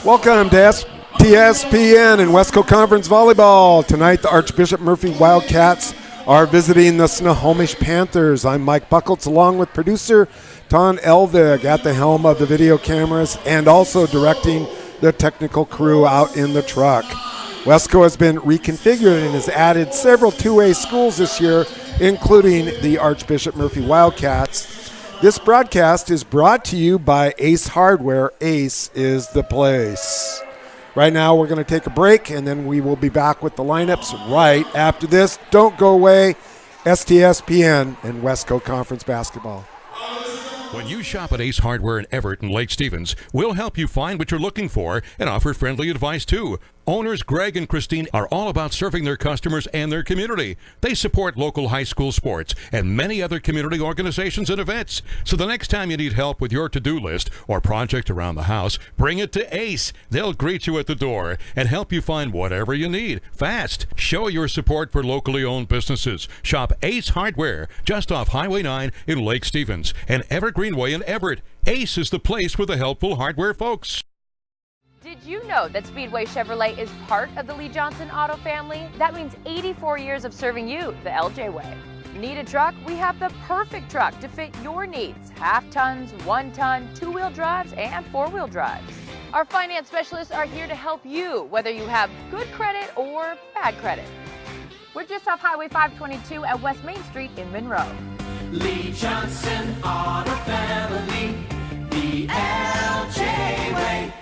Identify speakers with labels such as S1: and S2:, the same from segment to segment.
S1: Welcome to STSPN and Westco Conference Volleyball. Tonight, the Archbishop Murphy Wildcats are visiting the Snohomish Panthers. I'm Mike Buckles, along with producer Ton Elvig at the helm of the video cameras and also directing the technical crew out in the truck. Westco has been reconfigured and has added several two-way schools this year, including the Archbishop Murphy Wildcats. This broadcast is brought to you by Ace Hardware. Ace is the place. Right now, we're going to take a break, and then we will be back with the lineups right after this. Don't go away. STSPN and Westco Conference Basketball.
S2: When you shop at Ace Hardware in Everett and Lake Stevens, we'll help you find what you're looking for and offer friendly advice, too. Owners Greg and Christine are all about serving their customers and their community. They support local high school sports and many other community organizations and events. So the next time you need help with your to-do list or project around the house, bring it to Ace. They'll greet you at the door and help you find whatever you need fast. Show your support for locally owned businesses. Shop Ace Hardware just off Highway 9 in Lake Stevens and Everett Greenway in Everett. Ace is the place for the helpful hardware folks.
S3: Did you know that Speedway Chevrolet is part of the Lee Johnson Auto family? That means 84 years of serving you the LJ way. Need a truck? We have the perfect truck to fit your needs. Half tons, 1 ton, 2-wheel drives, and 4-wheel drives. Our finance specialists are here to help you, whether you have good credit or bad credit. We're just off Highway 522 at West Main Street in Monroe.
S4: Lee Johnson Auto family, the LJ way.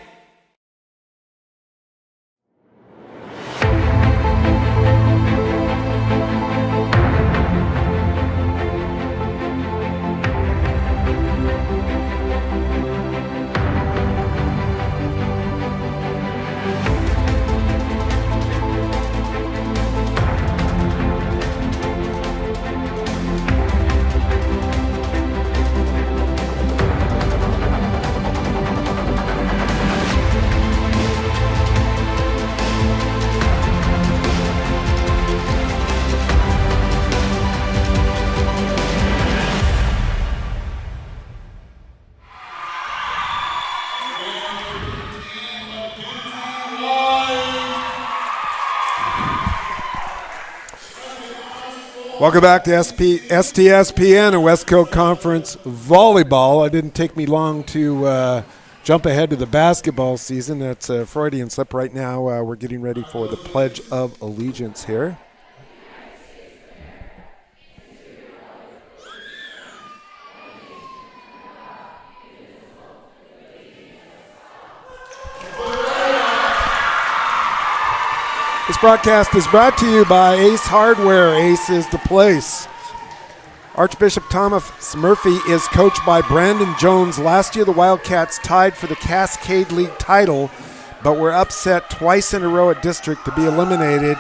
S1: Welcome back to STSPN and Westco Conference Volleyball. It didn't take me long to jump ahead to the basketball season. That's a Freudian slip right now. We're getting ready for the Pledge of Allegiance here. This broadcast is brought to you by Ace Hardware. Ace is the place. Archbishop Thomas Murphy is coached by Brandon Jones. Last year, the Wildcats tied for the Cascade League title, but were upset twice in a row at district to be eliminated.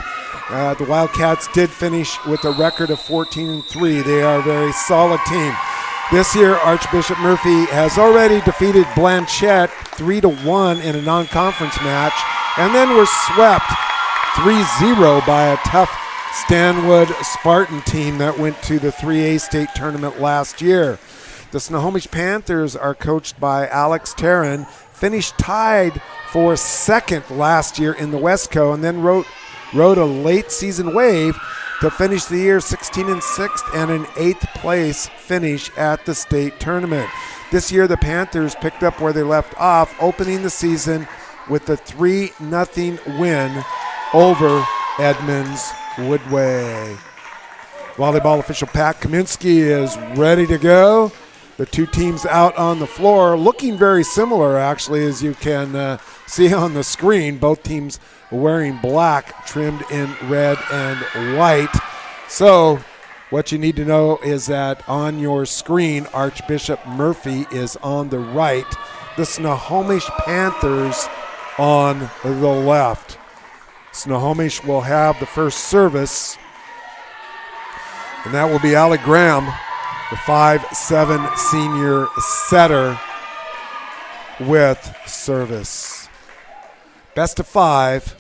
S1: The Wildcats did finish with a record of 14-3. They are a very solid team. This year, Archbishop Murphy has already defeated Blanchette 3-1 in a non-conference match, and then were swept 3-0 by a tough Stanwood Spartan team that went to the 3A state tournament last year. The Snohomish Panthers are coached by Alex Tarrin, finished tied for second last year in the Westco, and then rode a late season wave to finish the year 16-6 and an 8th place finish at the state tournament. This year the Panthers picked up where they left off, opening the season with a 3-0 win over Edmonds Woodway. Volleyball official Pat Kaminsky is ready to go. The two teams out on the floor looking very similar, actually, as you can see on the screen. Both teams wearing black trimmed in red and white. So what you need to know is that on your screen, Archbishop Murphy is on the right, the Snohomish Panthers on the left. Snohomish will have the first service, and that will be Allie Graham, the 5'7" senior setter, with service. Best of 5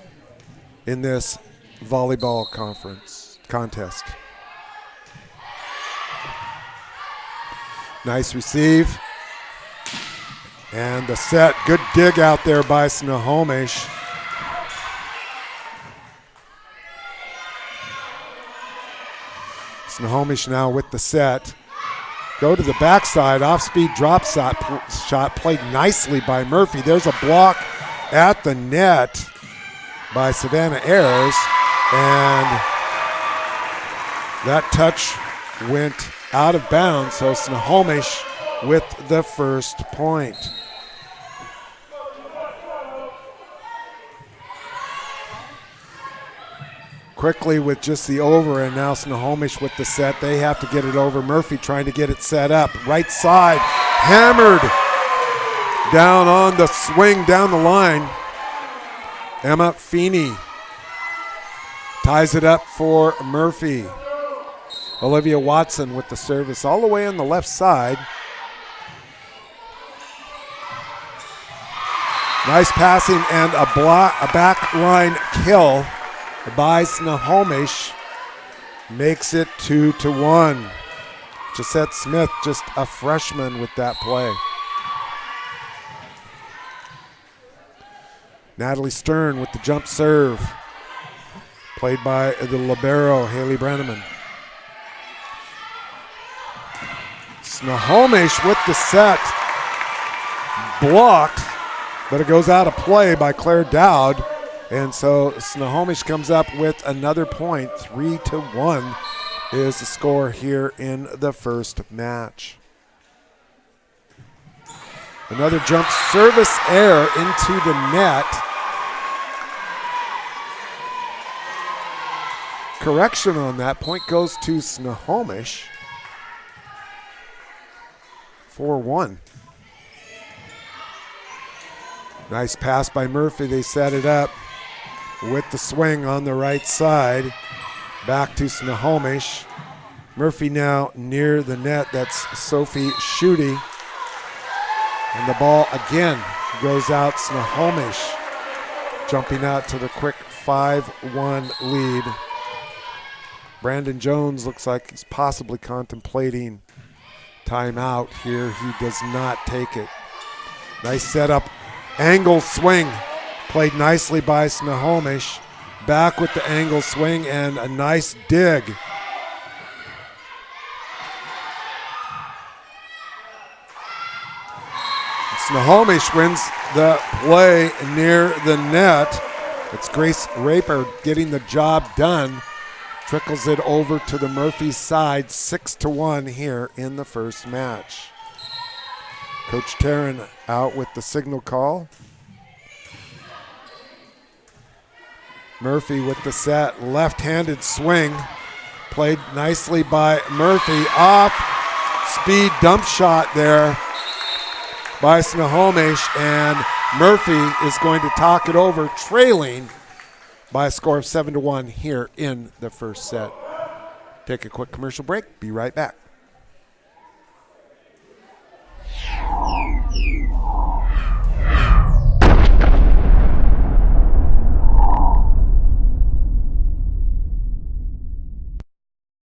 S1: in this volleyball contest. Nice receive. And the set, good dig out there by Snohomish. Snohomish now with the set. Go to the backside, off-speed drop shot played nicely by Murphy. There's a block at the net by Savannah Ayers, and that touch went out of bounds, so Snohomish with the first point. Quickly with just the over, and now Snohomish with the set. They have to get it over. Murphy trying to get it set up. Right side, hammered down on the swing down the line. Emma Feeney ties it up for Murphy. Olivia Watson with the service all the way on the left side. Nice passing and a back line kill by Snohomish makes it 2-1. Gisette Smith, just a freshman with that play. Natalie Stern with the jump serve, played by the libero, Haley Brenneman. Snohomish with the set, blocked, but it goes out of play by Claire Dowd. And so Snohomish comes up with another point. 3-1 is the score here in the first match. Another jump service error into the net. Correction on that. Point goes to Snohomish. 4-1. Nice pass by Murphy. They set it up with the swing on the right side. Back to Snohomish. Murphy now near the net. That's Sophie Schutte. And the ball again goes out. Snohomish jumping out to the quick 5-1 lead. Brandon Jones looks like he's possibly contemplating timeout here. He does not take it. Nice setup. Angle swing played nicely by Snohomish. Back with the angle swing and a nice dig. Snohomish wins the play near the net. It's Grace Raper getting the job done. Trickles it over to the Murphy side, 6-1 here in the first match. Coach Taryn out with the signal call. Murphy with the set, left-handed swing. Played nicely by Murphy. Off speed dump shot there by Snohomish, and Murphy is going to talk it over, trailing by a score of 7-1 here in the first set. Take a quick commercial break. Be right back.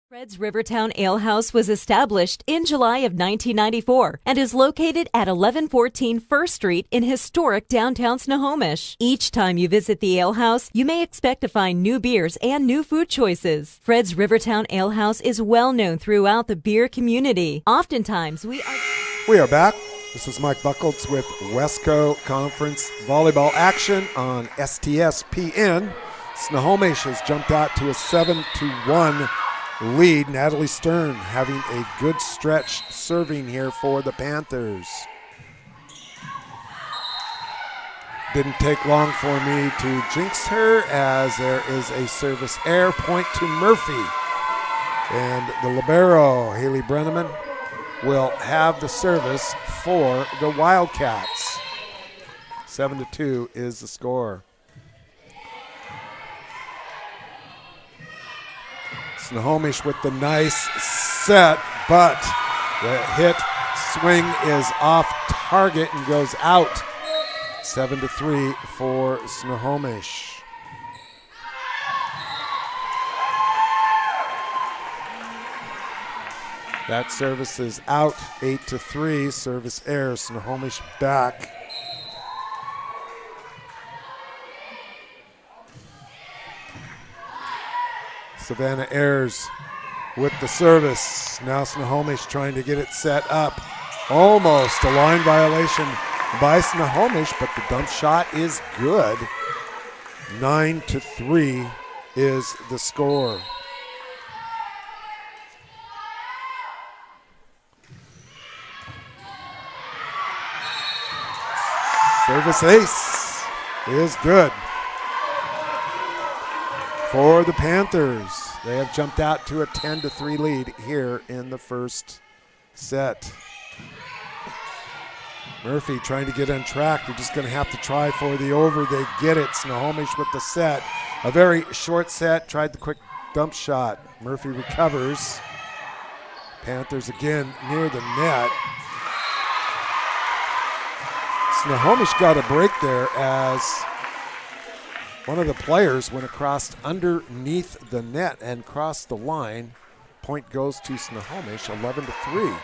S5: Fred's Rivertown Ale House was established in July of 1994 and is located at 1114 First Street in historic downtown Snohomish. Each time you visit the ale house, you may expect to find new beers and new food choices. Fred's Rivertown Ale House is well known throughout the beer community. Oftentimes, we
S1: are back. This is Mike Buckles with Wesco Conference Volleyball action on STSPN. Snohomish has jumped out to a 7-1 lead. Natalie Stern having a good stretch serving here for the Panthers. Didn't take long for me to jinx her, as there is a service error. Point to Murphy. And the libero, Haley Brenneman, will have the service for the Wildcats. 7-2 is the score. Snohomish with the nice set, but the hit swing is off target and goes out. 7-3 for Snohomish. That service is out, 8-3. Service error, Snohomish back. Savannah Ayers with the service. Now Snohomish trying to get it set up. Almost a line violation by Snohomish, but the dump shot is good. 9-3 is the score. Service ace is good for the Panthers. They have jumped out to a 10-3 lead here in the first set. Murphy trying to get on track. They're just going to have to try for the over. They get it. Snohomish with the set. A very short set. Tried the quick dump shot. Murphy recovers. Panthers again near the net. Snohomish got a break there as one of the players went across underneath the net and crossed the line. Point goes to Snohomish, 11-3.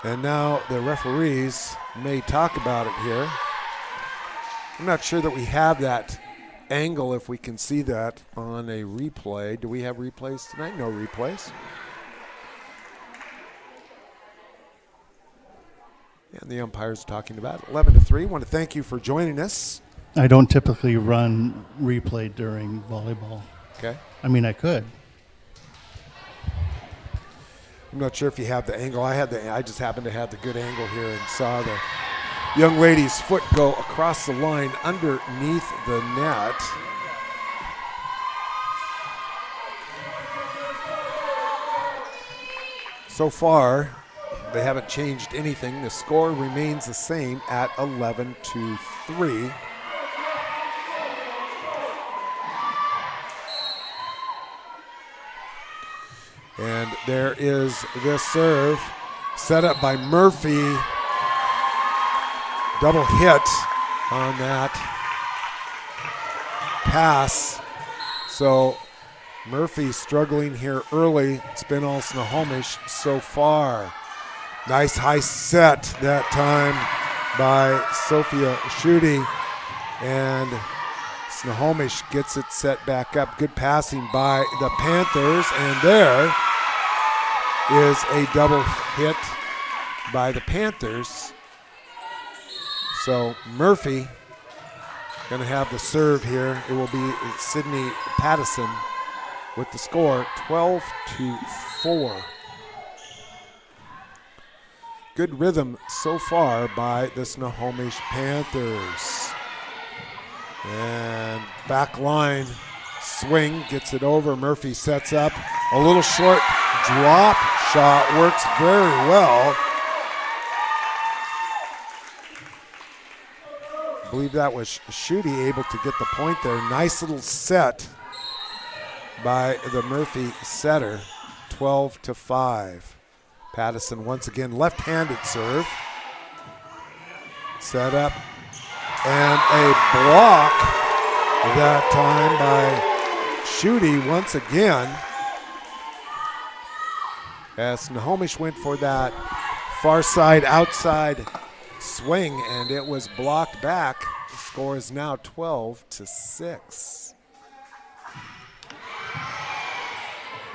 S1: And now the referees may talk about it here. I'm not sure that we have that angle, if we can see that on a replay. Do we have replays tonight? No replays. And the umpires are talking about it. 11-3. Want to thank you for joining us.
S6: I don't typically run replay during volleyball.
S1: Okay.
S6: I mean, I could.
S1: I'm not sure if you have the angle. I just happened to have the good angle here and saw the young lady's foot go across the line underneath the net. So far, they haven't changed anything. The score remains the same at 11-3. And there is this serve set up by Murphy. Double hit on that pass. So Murphy struggling here early. It's been all Snohomish so far. Nice high set that time by Sophia Schutte. And Snohomish gets it set back up. Good passing by the Panthers. And there is a double hit by the Panthers. So Murphy going to have the serve here. It will be Sydney Pattison with the score, 12-4. Good rhythm so far by the Snohomish Panthers. And back line swing, gets it over. Murphy sets up. A little short drop shot, works very well. I believe that was Schutte able to get the point there. Nice little set by the Murphy setter, 12-5. Pattison once again, left-handed serve. Set up, and a block that time by Schutte once again. As Snohomish went for that far side, outside swing, and it was blocked back. The score is now 12-6.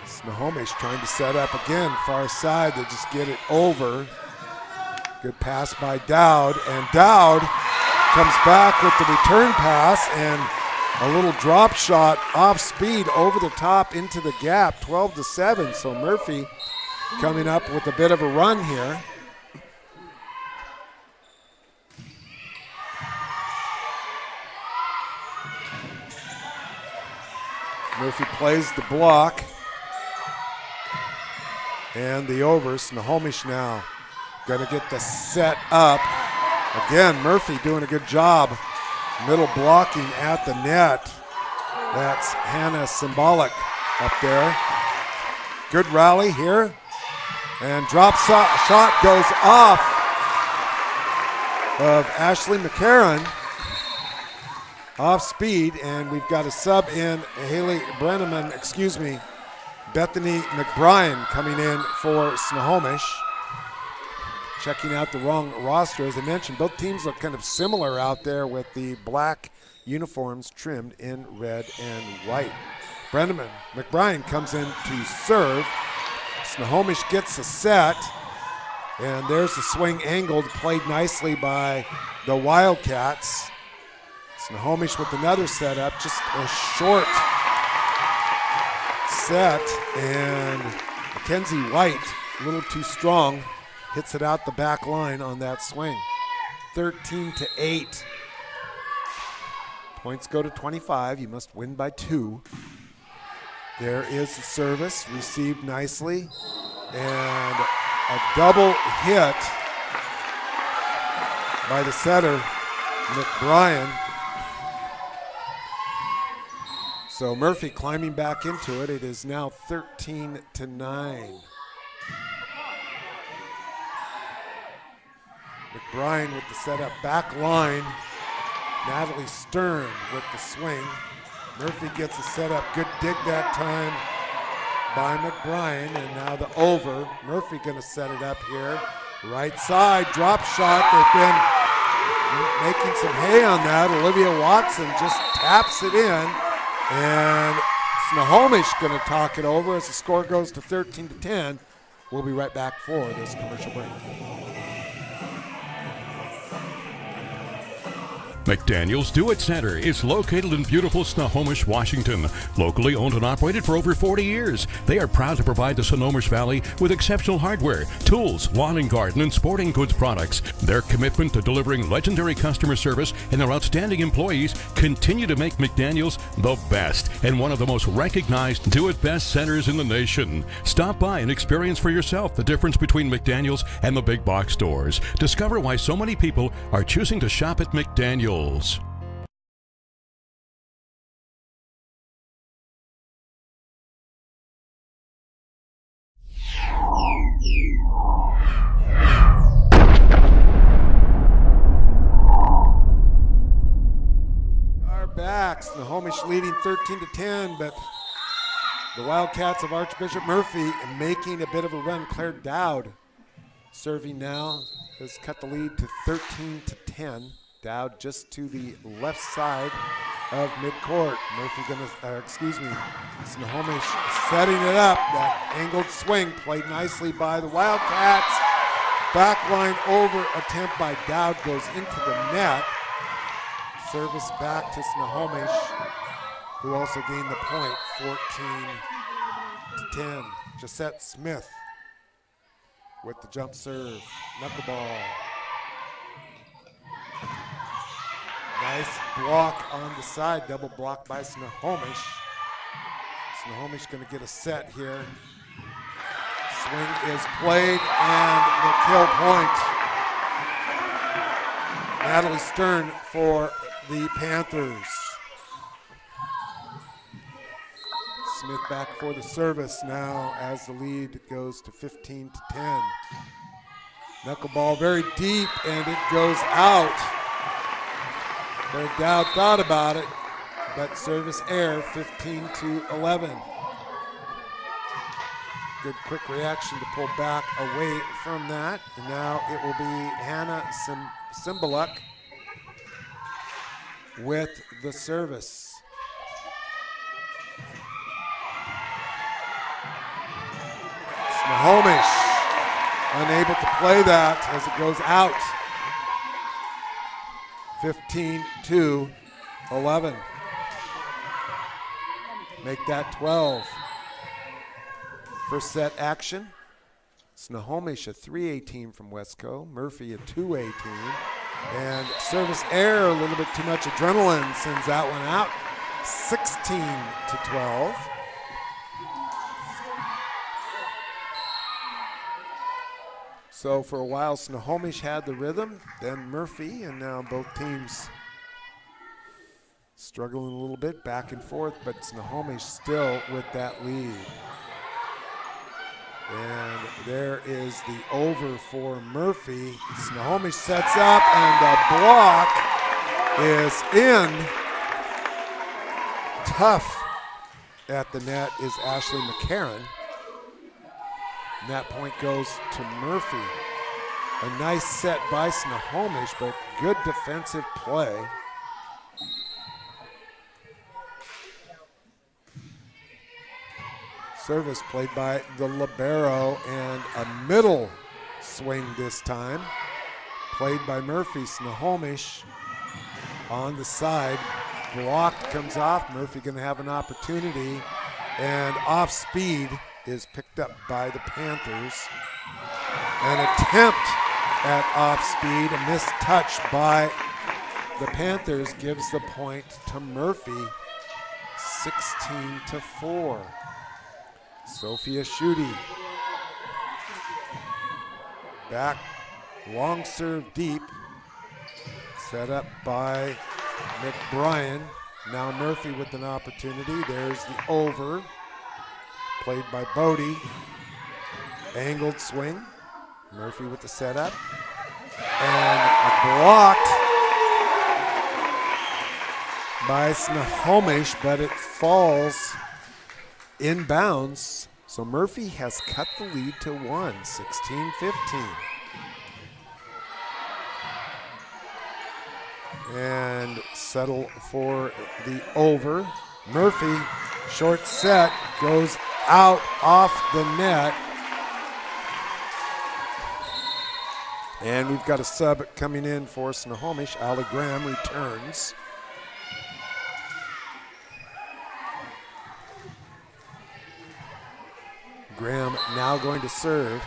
S1: Snohomish trying to set up again, far side. They just get it over. Good pass by Dowd, and Dowd comes back with the return pass and a little drop shot off speed over the top into the gap, 12-7. So Murphy coming up with a bit of a run here. Murphy plays the block. And the over. Snohomish now going to get the set up. Again, Murphy doing a good job. Middle blocking at the net. That's Hannah Symbolic up there. Good rally here. And drop shot goes off of Ashley McCarron. off speed, and we've got a sub in Bethany McBrien coming in for Snohomish. Checking out the wrong roster. As I mentioned, both teams look kind of similar out there with the black uniforms trimmed in red and white. McBrien comes in to serve. Snohomish gets a set, and there's the swing angled, played nicely by the Wildcats. Snohomish with another setup, just a short set, and Mackenzie White, a little too strong, hits it out the back line on that swing. 13-8. Points go to 25. You must win by 2. There is the service, received nicely, and a double hit by the setter, McBrien. So Murphy climbing back into it. It is now 13-9. McBrien with the setup back line. Natalie Stern with the swing. Murphy gets a setup. Good dig that time by McBrien. And now the over. Murphy going to set it up here. Right side, drop shot. They've been making some hay on that. Olivia Watson just taps it in. And Snohomish going to talk it over as the score goes to 13-10. We'll be right back for this commercial break.
S2: McDaniel's Do-It Center is located in beautiful Snohomish, Washington. Locally owned and operated for over 40 years, they are proud to provide the Snohomish Valley with exceptional hardware, tools, lawn and garden, and sporting goods products. Their commitment to delivering legendary customer service and their outstanding employees continue to make McDaniel's the best and one of the most recognized do-it-best centers in the nation. Stop by and experience for yourself the difference between McDaniel's and the big box stores. Discover why so many people are choosing to shop at McDaniel's.
S1: Are back. Snohomish leading 13-10, but the Wildcats of Archbishop Murphy making a bit of a run. Claire Dowd serving now has cut the lead to 13-10. Dowd just to the left side of midcourt. Murphy Snohomish setting it up. That angled swing played nicely by the Wildcats. Backline over attempt by Dowd goes into the net. Service back to Snohomish, who also gained the point, 14-10. Josette Smith with the jump serve. Knuckleball. Nice block on the side, double block by Snohomish. Snohomish going to get a set here. Swing is played and the kill point. Natalie Stern for the Panthers. Smith back for the service now as the lead goes to 15-10. Knuckleball very deep and it goes out. No doubt thought about it, but service error, 15-11. Good quick reaction to pull back away from that. And now it will be Hannah Cymbaluk with the service. Snohomish unable to play that as it goes out. 15-11. Make that 12. First set action. Snohomish a 3A team from Westco. Murphy a 2A team. And service error, a little bit too much adrenaline, sends that one out. 16-12. So for a while, Snohomish had the rhythm, then Murphy, and now both teams struggling a little bit back and forth, but Snohomish still with that lead. And there is the over for Murphy. Snohomish sets up, and the block is in tough at the net is Ashley McCarron. And that point goes to Murphy. A nice set by Snohomish, but good defensive play. Service played by the libero, and a middle swing this time. Played by Murphy. Snohomish on the side. Blocked, comes off. Murphy going to have an opportunity. And off speed is picked up by the Panthers. An attempt at off speed, a missed touch by the Panthers gives the point to Murphy, 16-4. Sophia Schutte back, long serve deep, set up by McBrien. Now Murphy with an opportunity. There's the over, played by Bodie. Angled swing. Murphy with the setup. And a blocked by Snohomish, but it falls inbounds. So Murphy has cut the lead to 1, 16-15. And settle for the over. Murphy, short set, goes out off the net. And we've got a sub coming in for Snohomish. Allie Graham returns. Graham now going to serve.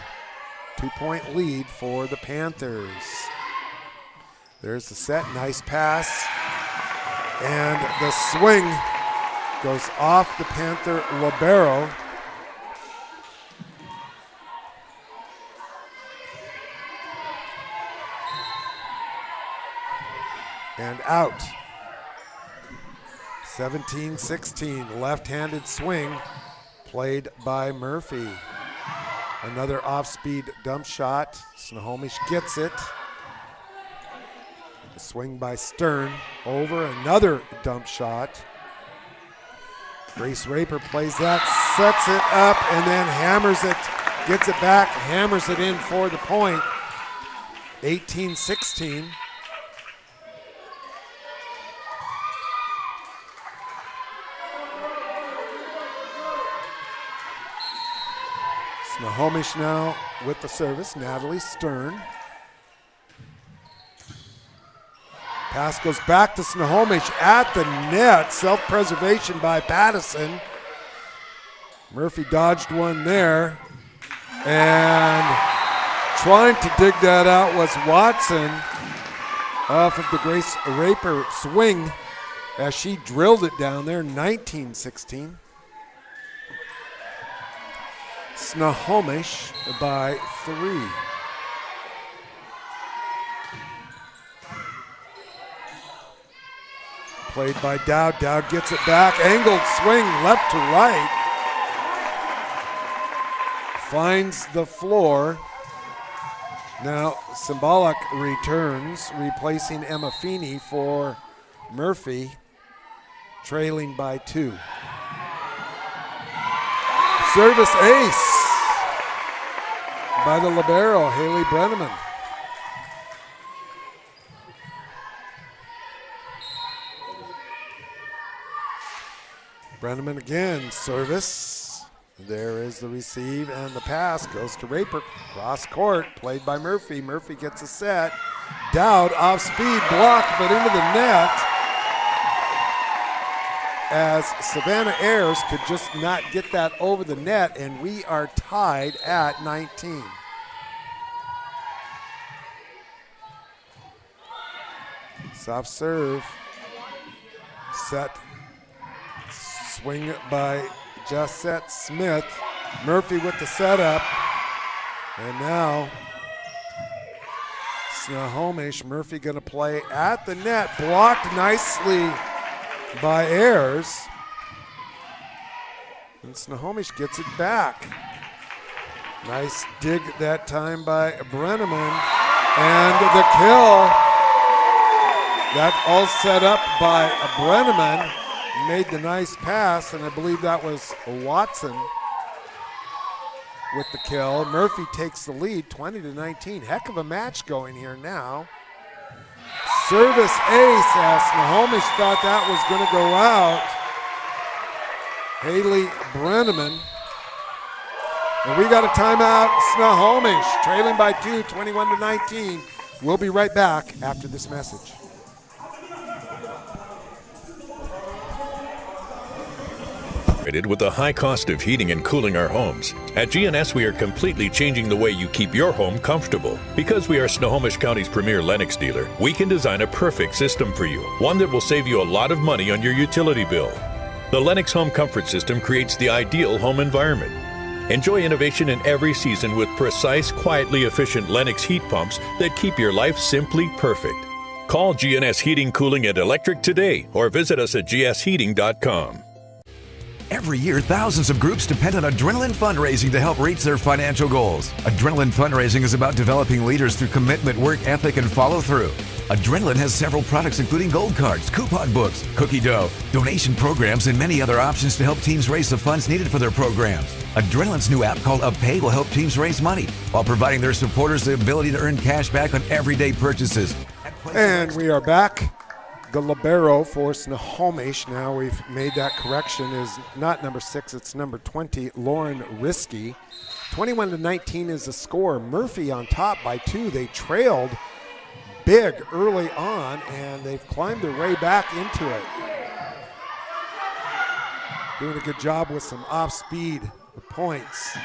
S1: 2-point lead for the Panthers. There's the set, nice pass. And the swing goes off the Panther libero. And out. 17-16, left-handed swing played by Murphy. Another off-speed dump shot. Snohomish gets it. A swing by Stern over, another dump shot. Grace Raper plays that, sets it up, and then hammers it, gets it back, hammers it in for the point. 18-16. Snohomish now with the service, Natalie Stern. Pass goes back to Snohomish at the net. Self-preservation by Pattison. Murphy dodged one there. And trying to dig that out was Watson off of the Grace Raper swing as she drilled it down there, 19-16. Snohomish by 3. Played by Dowd. Dowd gets it back. Angled swing left to right. Finds the floor. Now Symbolic returns, replacing Emma Feeney for Murphy, trailing by 2. Service ace by the libero, Haley Brenneman. Brenneman again, service. There is the receive, and the pass goes to Raper. Cross court, played by Murphy. Murphy gets a set. Dowd off speed, blocked, but into the net. As Savannah Ayers could just not get that over the net, and we are tied at 19. Soft serve. Set. Swing by Jessette Smith. Murphy with the setup. And now Snohomish. Murphy going to play at the net. Blocked nicely by Ayers. And Snohomish gets it back. Nice dig that time by Brenneman. And the kill. That all set up by Brenneman. made the nice pass, and I believe that was Watson with the kill. Murphy takes the lead, 20-19. Heck of a match going here now. Service ace as Snohomish thought that was going to go out. Haley Brenneman. And we got a timeout, Snohomish, trailing by 2, 21-19. We'll be right back after this message.
S7: With the high cost of heating and cooling our homes, at GNS we are completely changing the way you keep your home comfortable. Because we are Snohomish County's premier Lennox dealer, we can design a perfect system for you, one that will save you a lot of money on your utility bill. The Lennox Home Comfort System creates the ideal home environment. Enjoy innovation in every season with precise, quietly efficient Lennox heat pumps that keep your life simply perfect. Call GNS Heating, Cooling, and Electric today or visit us at gsheating.com.
S8: Every year, thousands of groups depend on Adrenaline Fundraising to help reach their financial goals. Adrenaline Fundraising is about developing leaders through commitment, work ethic, and follow-through. Adrenaline has several products including gold cards, coupon books, cookie dough, donation programs, and many other options to help teams raise the funds needed for their programs. Adrenaline's new app called UpPay will help teams raise money while providing their supporters the ability to earn cash back on everyday purchases.
S1: And we are back. The libero for Snohomish, now we've made that correction, is not number 6, it's number 20, Lauren Risky. 21-19 is the score. Murphy on top by 2. They trailed big early on, and they've climbed their way back into it. Doing a good job with some off-speed points.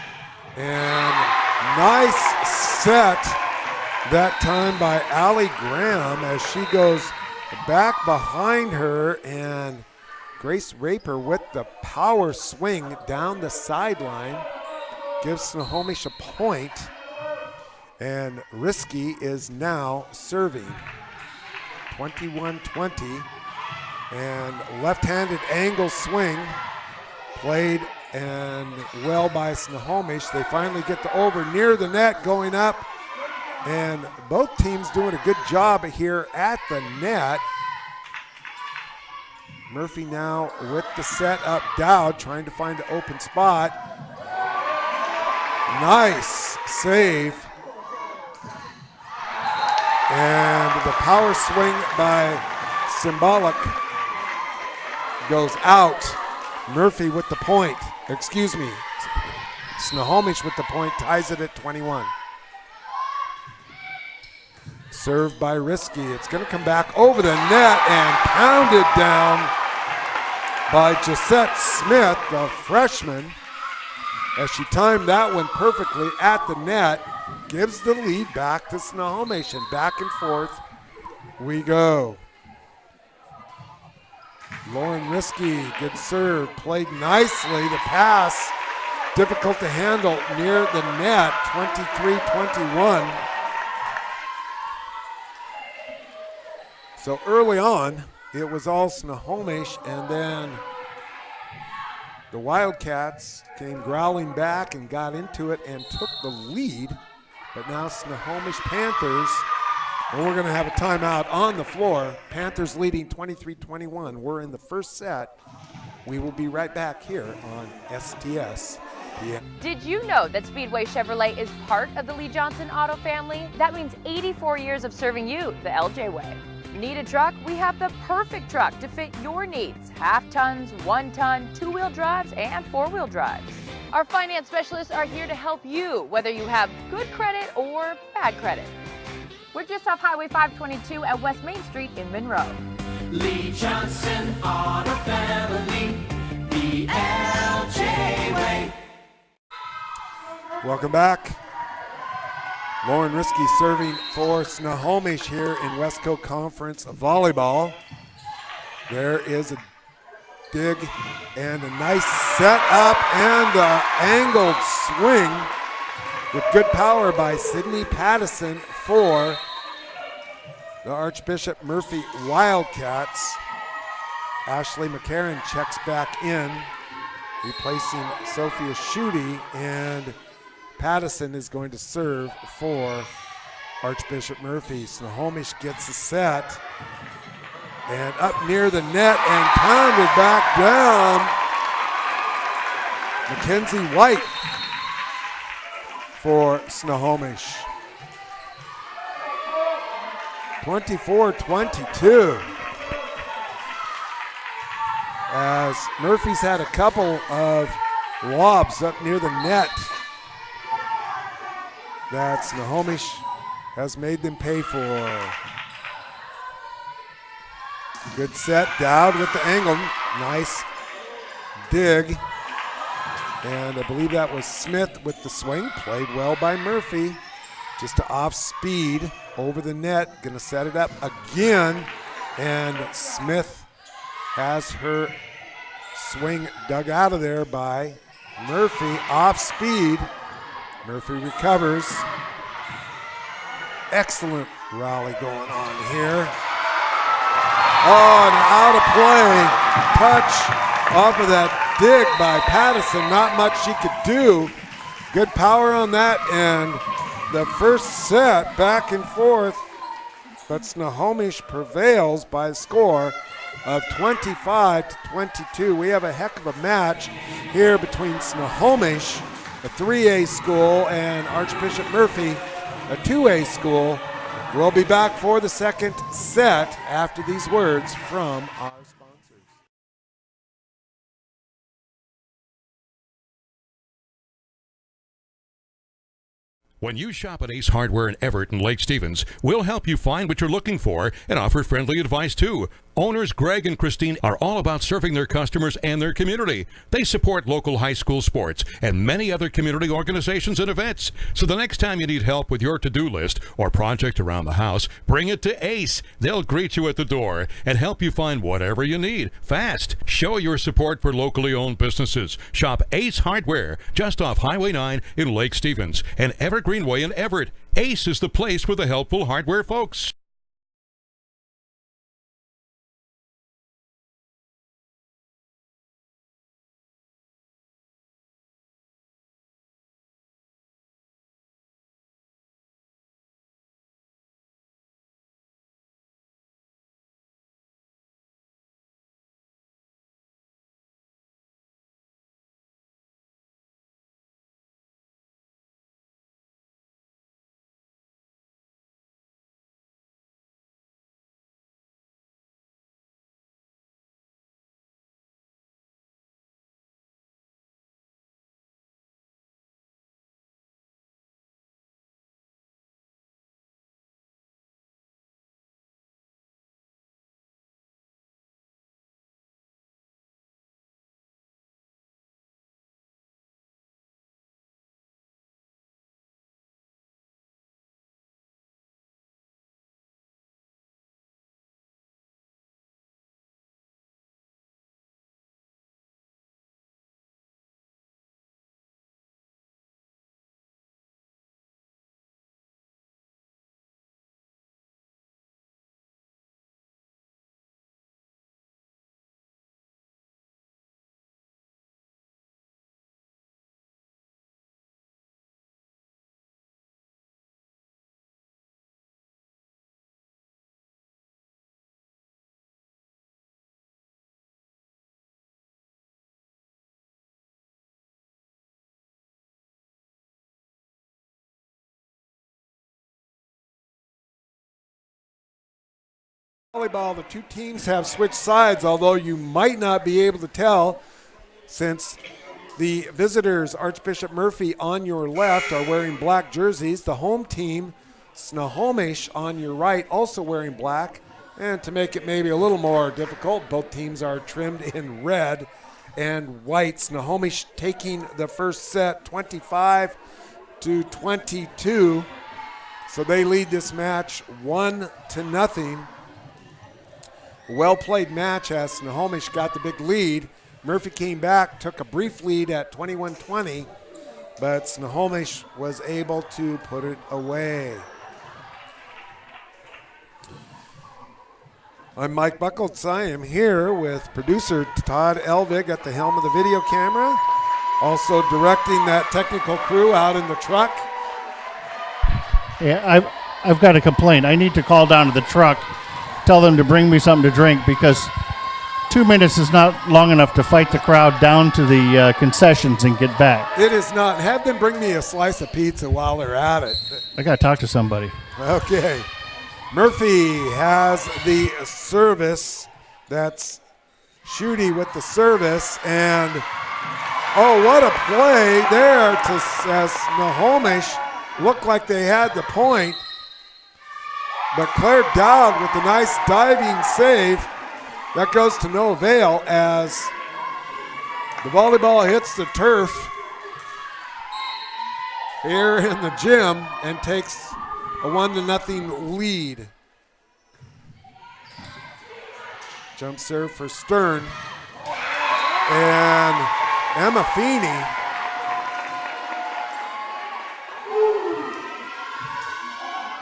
S1: And nice set that time by Allie Graham as she goes back behind her, and Grace Raper with the power swing down the sideline gives Snohomish a point, and Risky is now serving. 21-20, and left-handed angle swing played and well by Snohomish. They finally get the over near the net, going up. And both teams doing a good job here at the net. Murphy now with the set up. Dowd trying to find the open spot. Nice save. And the power swing by Symbolic goes out. Murphy with the point. Excuse me. Snohomish with the point, ties it at 21. Served by Risky. It's going to come back over the net and pounded down by Gisette Smith, the freshman, as she timed that one perfectly at the net. Gives the lead back to Snohomish, and back and forth we go. Lauren Risky, good serve, played nicely. The pass, difficult to handle near the net, 23-21. So early on, it was all Snohomish, and then the Wildcats came growling back and got into it and took the lead. But now Snohomish Panthers, and we're going to have a timeout on the floor. Panthers leading 23-21. We're in the first set. We will be right back here on STSPN.
S3: Did you know that Speedway Chevrolet is part of the Lee Johnson Auto family? That means 84 years of serving you the LJ way. Need a truck? We have the perfect truck to fit your needs. Half tons, 1 ton, 2-wheel drives, and 4-wheel drives. Our finance specialists are here to help you, whether you have good credit or bad credit. We're just off Highway 522 at West Main Street in Monroe.
S4: Lee Johnson Auto Family, the LJ way.
S1: Welcome back. Lauren Risky serving for Snohomish here in Westco Conference Volleyball. There is a dig and a nice setup and an angled swing with good power by Sydney Pattison for the Archbishop Murphy Wildcats. Ashley McCarron checks back in, replacing Sophia Schutte, and Pattison is going to serve for Archbishop Murphy. Snohomish gets the set. And up near the net and pounded back down. Mackenzie White for Snohomish. 24-22. As Murphy's had a couple of lobs up near the net that Snohomish has made them pay for. Good set, Dowd with the angle. Nice dig. And I believe that was Smith with the swing. Played well by Murphy. Just off speed over the net. Gonna set it up again. And Smith has her swing dug out of there by Murphy. Off speed. Murphy recovers. Excellent rally going on here. Oh, and out of play. Touch off of that dig by Pattison. Not much she could do. Good power on that, and the first set back and forth, but Snohomish prevails by a score of 25-22. We have a heck of a match here between Snohomish, a 3A school, and Archbishop Murphy, a 2A school. We'll be back for the second set after these words from our sponsors.
S2: When you shop at Ace Hardware in Everett and Lake Stevens, we'll help you find what you're looking for and offer friendly advice too. Owners Greg and Christine are all about serving their customers and their community. They support local high school sports and many other community organizations and events. So the next time you need help with your to-do list or project around the house, bring it to Ace. They'll greet you at the door and help you find whatever you need fast. Show your support for locally owned businesses. Shop Ace Hardware just off Highway 9 in Lake Stevens and Everett Greenway in Everett. Ace is the place for the helpful hardware folks.
S1: Volleyball, the two teams have switched sides, although you might not be able to tell since the visitors, Archbishop Murphy on your left, are wearing black jerseys. The home team, Snohomish, on your right, also wearing black. And to make it maybe a little more difficult, both teams are trimmed in red and white. Snohomish taking the first set 25-22. So they lead this match 1-0. Well-played match as Snohomish got the big lead. Murphy came back, took a brief lead at 21-20, but Snohomish was able to put it away. I'm Mike Buckles. I am here with producer Todd Elvig at the helm of the video camera, also directing that technical crew out in the truck.
S6: Yeah, I've got a complaint. I need to call down to the truck tell them to bring me something to drink because 2 minutes is not long enough to fight the crowd down to the concessions and get back.
S1: It is not. Have them bring me a slice of pizza while they're at it.
S6: I got to talk to somebody.
S1: Okay. Murphy has the service. That's Schutte with the service. And, oh, what a play there as Snohomish looked like they had the point. But Claire Dowd with a nice diving save. That goes to no avail as the volleyball hits the turf here in the gym and takes a 1-0 lead. Jump serve for Stern. And Emma Feeney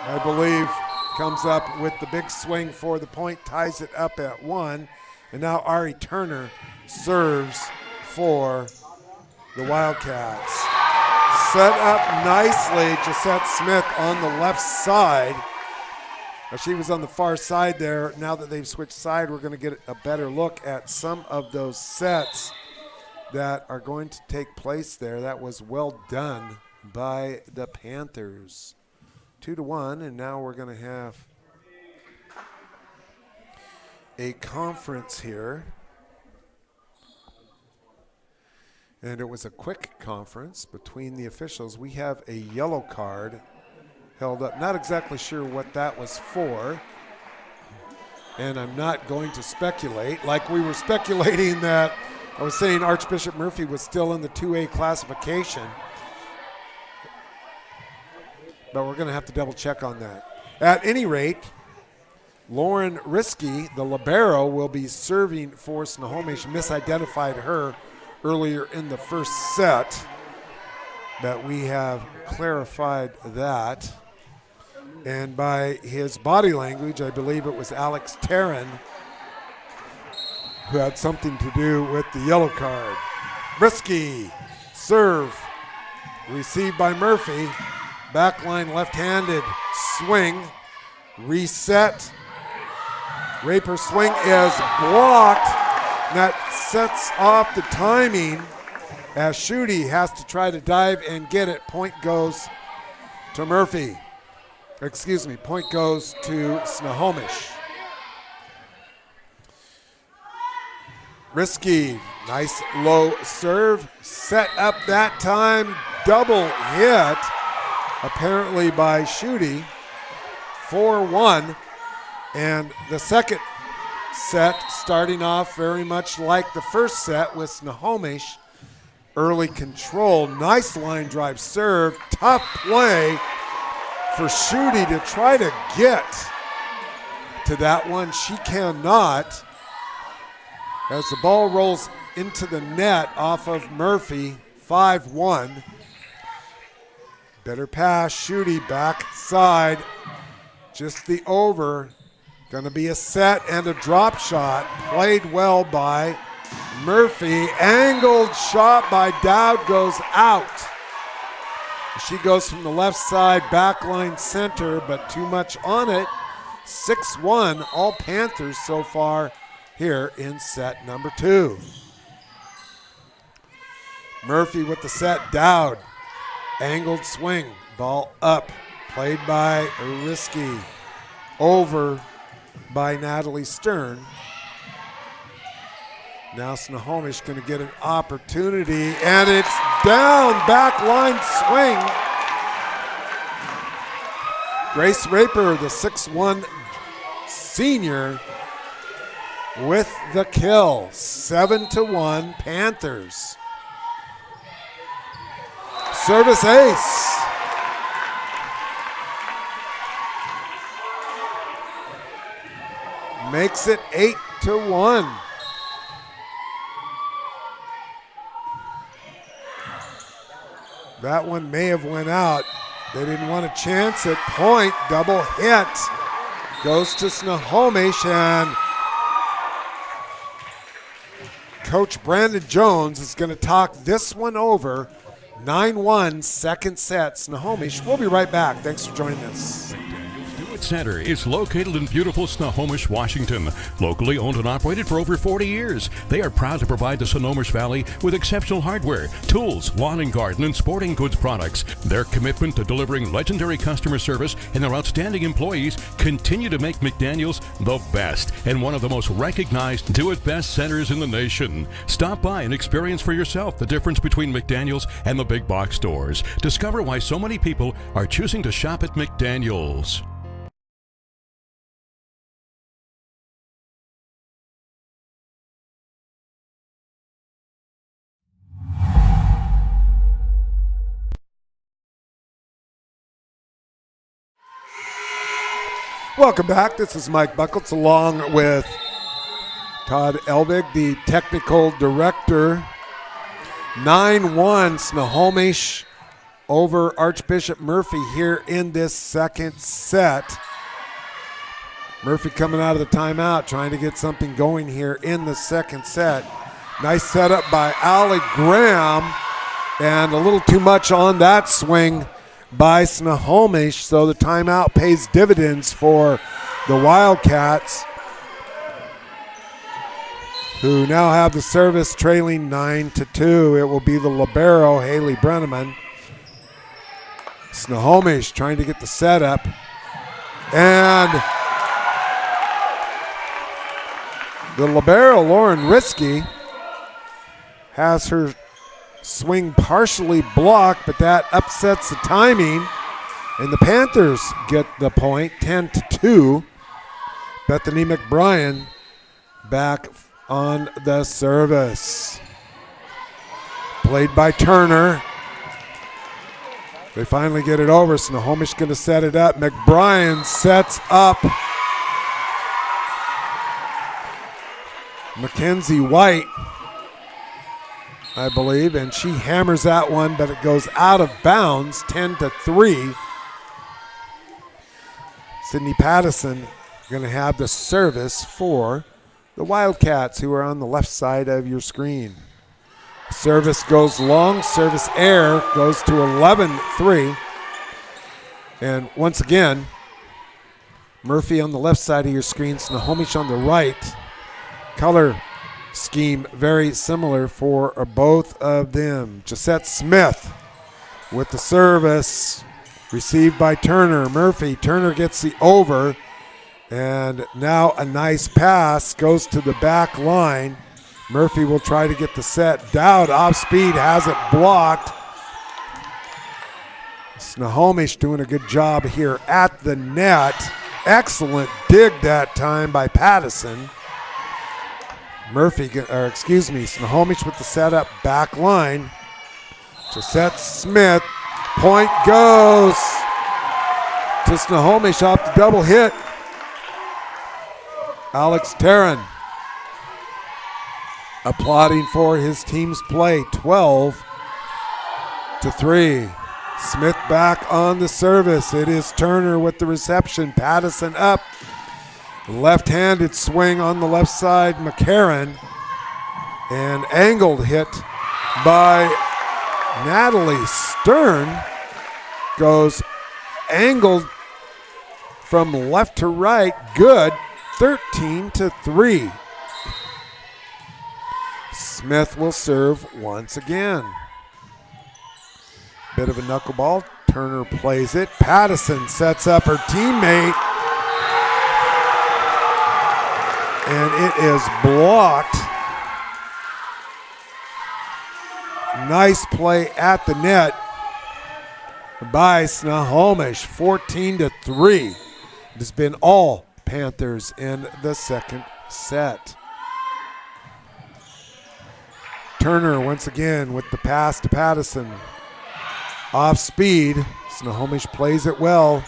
S1: I believe comes up with the big swing for the point, ties it up at 1. And now Ari Turner serves for the Wildcats. Set up nicely, Gisette Smith on the left side. She was on the far side there. Now that they've switched side, we're going to get a better look at some of those sets that are going to take place there. That was well done by the Panthers. 2-1, and now we're going to have a conference here. And it was a quick conference between the officials. We have a yellow card held up. Not exactly sure what that was for. And I'm not going to speculate. Like we were speculating that, I was saying Archbishop Murphy was still in the 2A classification. But we're going to have to double check on that. At any rate, Lauren Risky, the libero, will be serving for Snohomish. Misidentified her earlier in the first set, but we have clarified that. And by his body language, I believe it was Alex Tarrin who had something to do with the yellow card. Risky, serve, received by Murphy. Backline left-handed swing, reset. Raper swing is blocked. That sets off the timing as Schutte has to try to dive and get it. Point goes to Murphy. Excuse me, point goes to Snohomish. Risky, nice low serve. Set up that time, double hit. Apparently by Schutte, 4-1. And the second set starting off very much like the first set with Snohomish. Early control, nice line drive serve, tough play for Schutte to try to get to that one. She cannot. As the ball rolls into the net off of Murphy, 5-1. Better pass, Schutte backside, just the over. Gonna be a set and a drop shot. Played well by Murphy. Angled shot by Dowd goes out. She goes from the left side, backline center, but too much on it. 6-1, all Panthers so far here in set number 2. Murphy with the set, Dowd. Angled swing, ball up, played by Risky, over by Natalie Stern. Now Snohomish going to get an opportunity, and it's down, back line swing. Grace Raper, the 6'1 senior, with the kill. 7-1 Panthers. Service ace. Makes it 8-1. That one may have went out. They didn't want a chance at point. Double hit. Goes to Snohomish, and Coach Brandon Jones is going to talk this one over. 9-1, second set, Snohomish. We'll be right back. Thanks for joining us.
S2: Wildcats Center is located in beautiful Snohomish, Washington. Locally owned and operated for over 40 years, they are proud to provide the Snohomish Valley with exceptional hardware, tools, lawn and garden, and sporting goods products. Their commitment to delivering legendary customer service and their outstanding employees continue to make McDaniel's the best and one of the most recognized do-it-best centers in the nation. Stop by and experience for yourself the difference between McDaniel's and the big box stores. Discover why so many people are choosing to shop at McDaniel's.
S1: Welcome back. This is Mike Buckles along with Todd Elvig, the technical director. 9-1 Snohomish over Archbishop Murphy here in this second set. Murphy coming out of the timeout, trying to get something going here in the second set. Nice setup by Allie Graham, and a little too much on that swing by Snohomish, so the timeout pays dividends for the Wildcats, who now have the service trailing 9-2. It will be the libero, Haley Brenneman. Snohomish trying to get the setup, and the libero, Lauren Risky, has her swing partially blocked, but that upsets the timing, and the Panthers get the point, 10-2. Bethany McBrien back on the service. Played by Turner. They finally get it over. Snohomish going to set it up. McBrien sets up Mackenzie White, I believe, and she hammers that one, but it goes out of bounds, 10-3. Sydney Pattison going to have the service for the Wildcats, who are on the left side of your screen. Service goes long, service air goes to 11-3. And once again, Murphy on the left side of your screen, Snohomish on the right. Color scheme very similar for both of them. Gisette Smith with the service, received by Turner. Murphy, Turner gets the over, and now a nice pass goes to the back line. Murphy will try to get the set. Dowd off speed, has it blocked. Snohomish doing a good job here at the net. Excellent dig that time by Pattison. Snohomish with the setup, back line. Gisette Smith, point goes to Snohomish off the double hit. Alex Tarrin applauding for his team's play, 12-3. Smith back on the service. It is Turner with the reception. Pattison up. Left-handed swing on the left side, McCarran. And angled hit by Natalie Stern. Goes angled from left to right. Good. 13-3. Smith will serve once again. Bit of a knuckleball. Turner plays it. Pattison sets up her teammate. And it is blocked. Nice play at the net by Snohomish. 14-3. It has been all Panthers in the second set. Turner once again with the pass to Pattison. Off speed. Snohomish plays it well.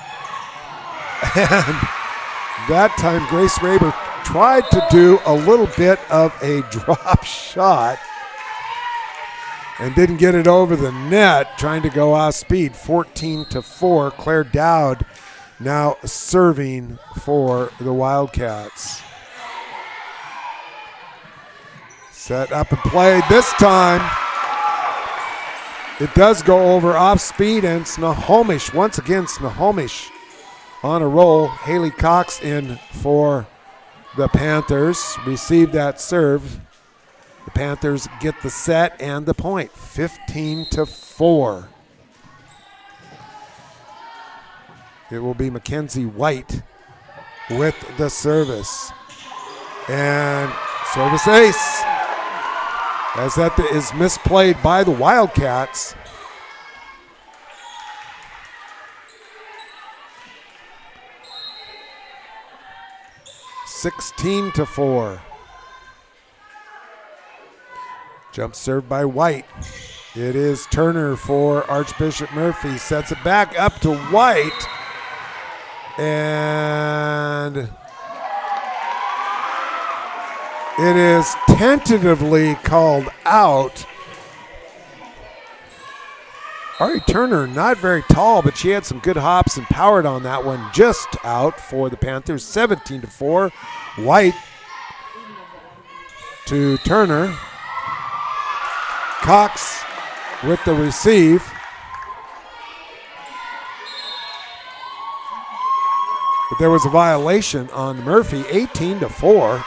S1: And that time Grace Raber tried to do a little bit of a drop shot and didn't get it over the net, trying to go off speed. 14-4. Claire Dowd now serving for the Wildcats. Set up and played. This time it does go over off speed, and Snohomish, once again, Snohomish on a roll. Haley Cox in for the Panthers. Received that serve. The Panthers get the set and the point, 15-4. It will be Mackenzie White with the service. And service ace, as that is misplayed by the Wildcats. (16-4). Jump serve by White. It is Turner for Archbishop Murphy. Sets it back up to White. And it is tentatively called out. Ari Turner, not very tall, but she had some good hops and powered on that one. Just out for the Panthers, 17-4. White to Turner. Cox with the receive. But there was a violation on Murphy, 18-4.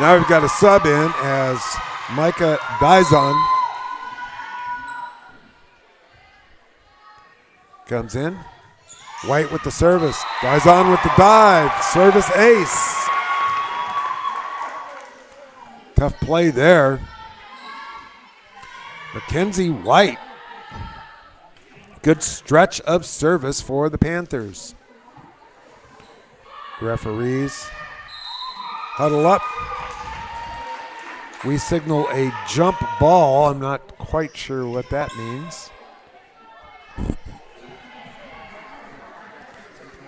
S1: Now we've got a sub in as Micah Dizon comes in. White with the service. Dizon with the dive. Service ace. Tough play there. Mackenzie White. Good stretch of service for the Panthers. Referees huddle up. We signal a jump ball. I'm not quite sure what that means.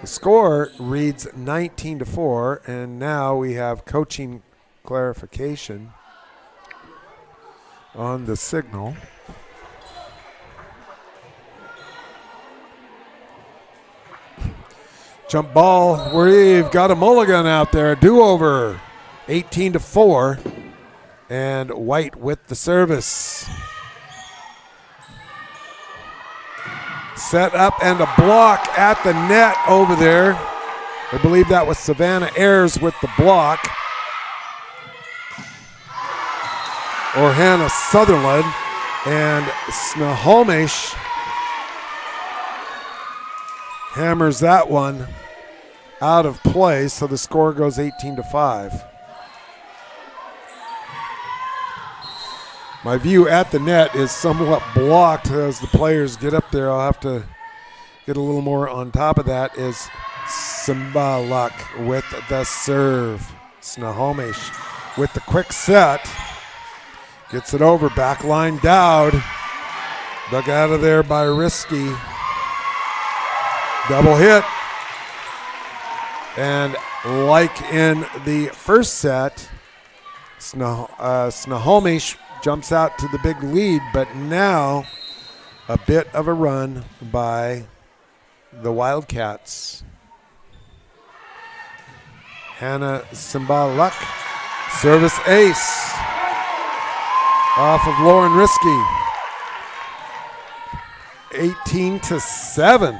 S1: The score reads 19-4, and now we have coaching clarification on the signal. Jump ball, we've got a mulligan out there, do-over, 18-4, and White with the service. Set up and a block at the net over there. I believe that was Savannah Ayers with the block. Or Hannah Sutherland. And Snohomish hammers that one out of play, so the score goes 18-5. My view at the net is somewhat blocked as the players get up there. I'll have to get a little more on top of that. Is Simbaluk with the serve. Snohomish with the quick set. Gets it over, back line Dowd. Dug out of there by Risky. Double hit. And like in the first set, Snohomish jumps out to the big lead, but now a bit of a run by the Wildcats. Hannah Simbaluk, service ace off of Lauren Risky. 18-7.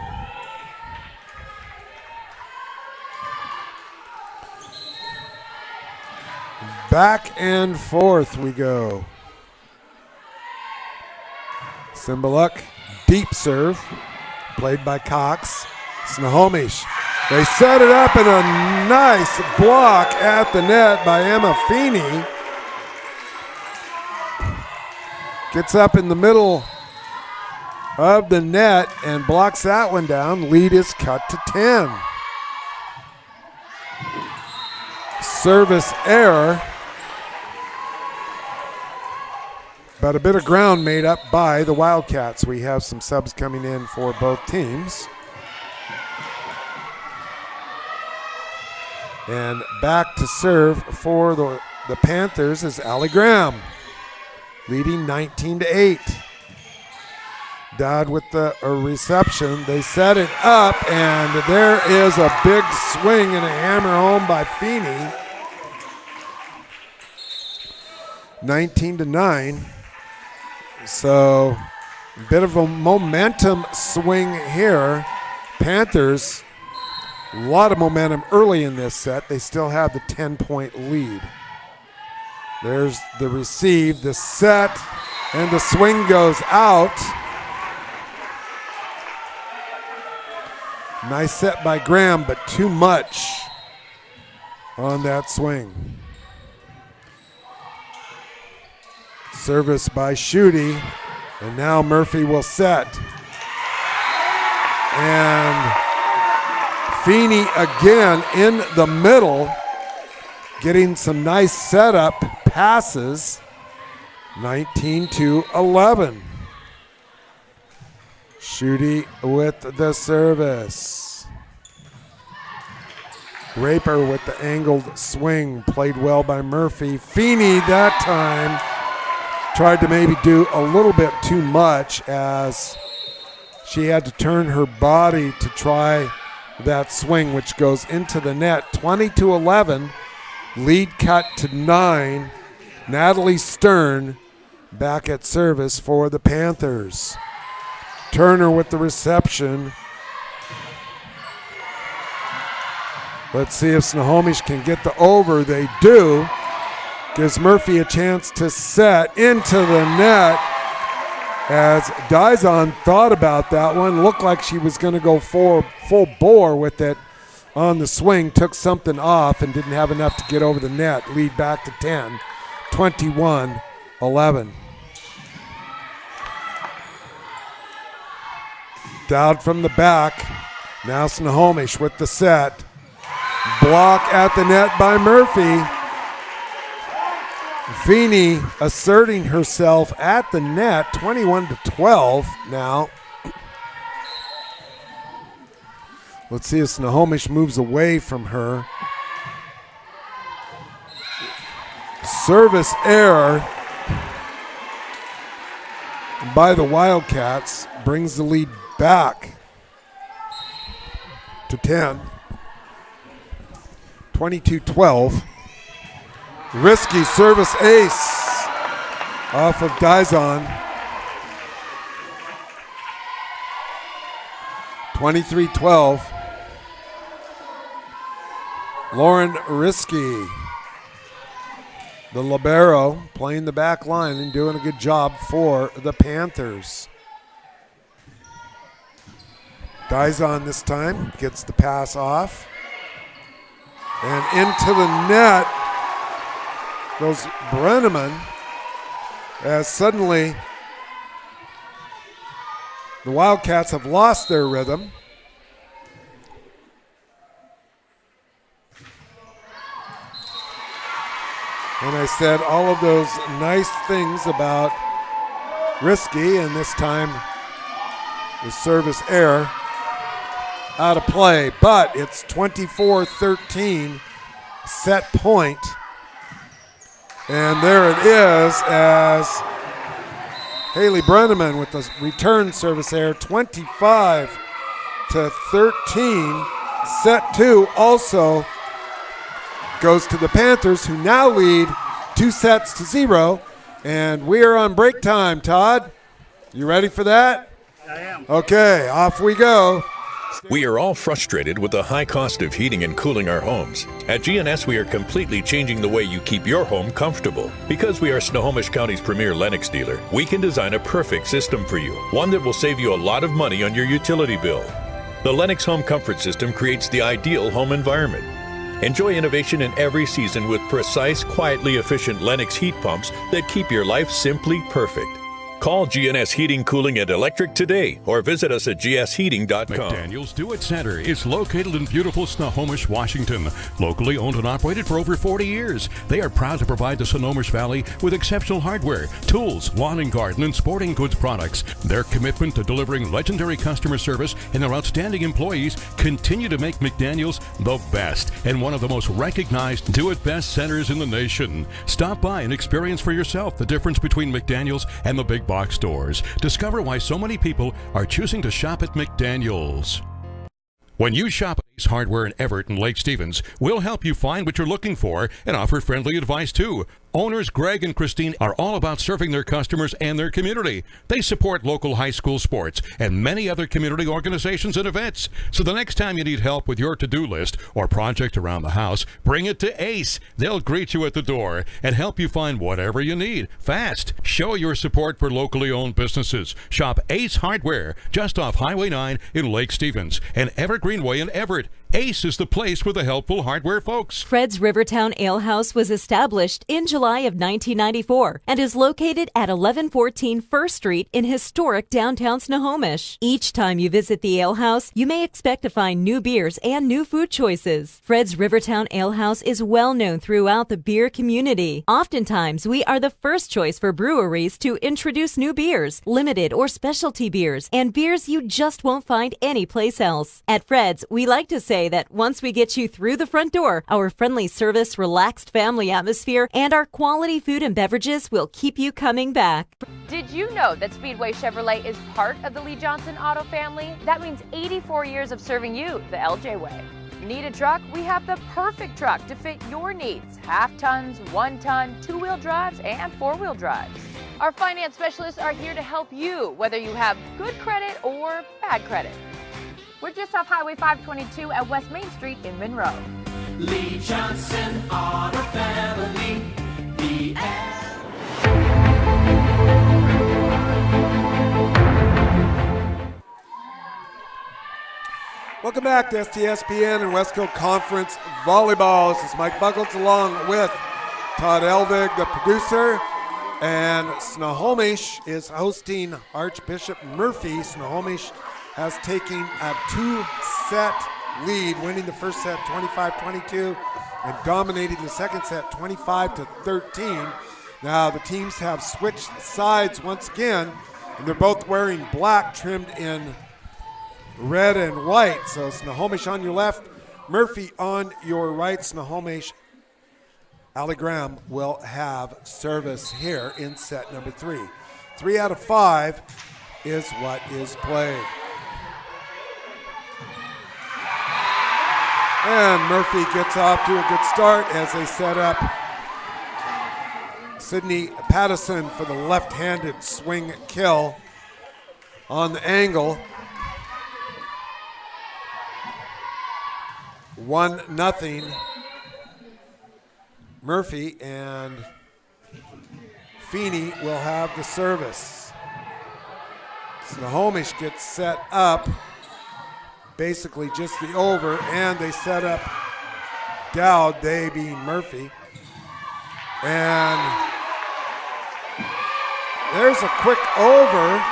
S1: Back and forth we go. Simbaluk, deep serve, played by Cox. Snohomish, they set it up in a nice block at the net by Emma Feeney. Gets up in the middle of the net and blocks that one down. Lead is cut to 10. Service error. But a bit of ground made up by the Wildcats. We have some subs coming in for both teams. And back to serve for the Panthers is Allie Graham, leading 19-8. Dodd with the reception. They set it up, and there is a big swing and a hammer home by Feeney. 19-9. So a bit of a momentum swing here. Panthers, a lot of momentum early in this set. They still have the 10-point lead. There's the receive, the set, and the swing goes out. Nice set by Graham, but too much on that swing. Service by Schutte, and now Murphy will set. And Feeney again in the middle, getting some nice setup passes. 19-11. Schutte with the service. Raper with the angled swing, played well by Murphy. Feeney that time tried to maybe do a little bit too much as she had to turn her body to try that swing, which goes into the net. 20-11, lead cut to 9. Natalie Stern back at service for the Panthers. Turner with the reception. Let's see if Snohomish can get the over. They do. Gives Murphy a chance to set into the net as Dizon thought about that one. Looked like she was going to go for full bore with it on the swing. Took something off and didn't have enough to get over the net. Lead back to 10. 21-11. Dowd from the back. Now Snohomish with the set. Block at the net by Murphy. Feeney asserting herself at the net. 21-12 now. Let's see if Snohomish moves away from her. Service error by the Wildcats brings the lead back to 10. 22-12. Risky service ace off of Dizon. 23-12. Lauren Risky, the libero, playing the back line and doing a good job for the Panthers. Dizon this time gets the pass off. And into the net goes Brenneman as suddenly the Wildcats have lost their rhythm. And I said all of those nice things about Risky, and this time the service error out of play. But it's 24-13, set point. And there it is as Haley Brenneman with the return service error, 25-13. Set 2 also goes to the Panthers, who now lead 2-0. And we are on break time, Todd. You ready for that?
S6: I am.
S1: Okay, off we go.
S7: We are all frustrated with the high cost of heating and cooling our homes. At GNS, we are completely changing the way you keep your home comfortable. Because we are Snohomish County's premier Lennox dealer, we can design a perfect system for you, one that will save you a lot of money on your utility bill. The Lennox Home Comfort System creates the ideal home environment. Enjoy innovation in every season with precise, quietly efficient Lennox heat pumps that keep your life simply perfect. Call GNS Heating, Cooling, and Electric today or visit us at gsheating.com.
S2: McDaniel's Do It Center is located in beautiful Snohomish, Washington. Locally owned and operated for over 40 years, they are proud to provide the Snohomish Valley with exceptional hardware, tools, lawn and garden, and sporting goods products. Their commitment to delivering legendary customer service and their outstanding employees continue to make McDaniel's the best and one of the most recognized do-it-best centers in the nation. Stop by and experience for yourself the difference between McDaniel's and the big box stores. Discover why so many people are choosing to shop at McDaniel's. When you shop at Hardware in Everett and Lake Stevens will help you find what you're looking for and offer friendly advice too. Owners Greg and Christine are all about serving their customers and their community. They support local high school sports and many other community organizations and events. So the next time you need help with your to-do list or project around the house, bring it to Ace. They'll greet you at the door and help you find whatever you need fast. Show your support for locally owned businesses. Shop Ace Hardware just off Highway 9 in Lake Stevens and Evergreenway in Everett. Ace is the place for the helpful hardware folks.
S5: Fred's Rivertown Ale House was established in July of 1994 and is located at 1114 First Street in historic downtown Snohomish. Each time you visit the ale house, you may expect to find new beers and new food choices. Fred's Rivertown Ale House is well known throughout the beer community. Oftentimes, we are the first choice for breweries to introduce new beers, limited or specialty beers, and beers you just won't find anyplace else. At Fred's, we like to say that once we get you through the front door, our friendly service, relaxed family atmosphere, and our quality food and beverages will keep you coming back.
S3: Did you know that Speedway Chevrolet is part of the Lee Johnson Auto family? That means 84 years of serving you the LJ way. Need a truck? We have the perfect truck to fit your needs. Half tons, 1 ton, 2-wheel drives, and 4-wheel drives. Our finance specialists are here to help you, whether you have good credit or bad credit. We're just off Highway 522 at West Main Street in Monroe.
S4: Lee Johnson Auto Family, the
S1: Welcome back to STSPN and West Coast Conference Volleyball. This is Mike Buckles along with Todd Elvig, the producer, and Snohomish is hosting Archbishop Murphy. Snohomish has taken a 2-set lead, winning the first set 25-22 and dominating the second set 25-13. Now the teams have switched sides once again, and they're both wearing black trimmed in red and white. So Snohomish on your left, Murphy on your right. Snohomish, Allie Graham will have service here in set number 3. 3 out of 5 is what is played. And Murphy gets off to a good start as they set up Sydney Pattison for the left-handed swing kill on the angle. 1-0 Murphy, and Feeney will have the service. Snohomish gets set up, basically just the over, and they set up Dowd, they being Murphy. And there's a quick over.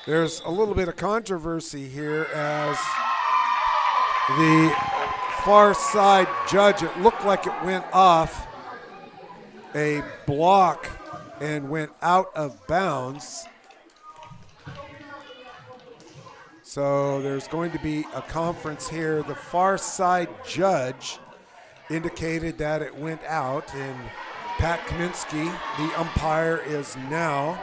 S1: There's a little bit of controversy here as the far side judge, it looked like it went off a block and went out of bounds. So there's going to be a conference here. The far side judge indicated that it went out, and Pat Kaminsky, the umpire, is now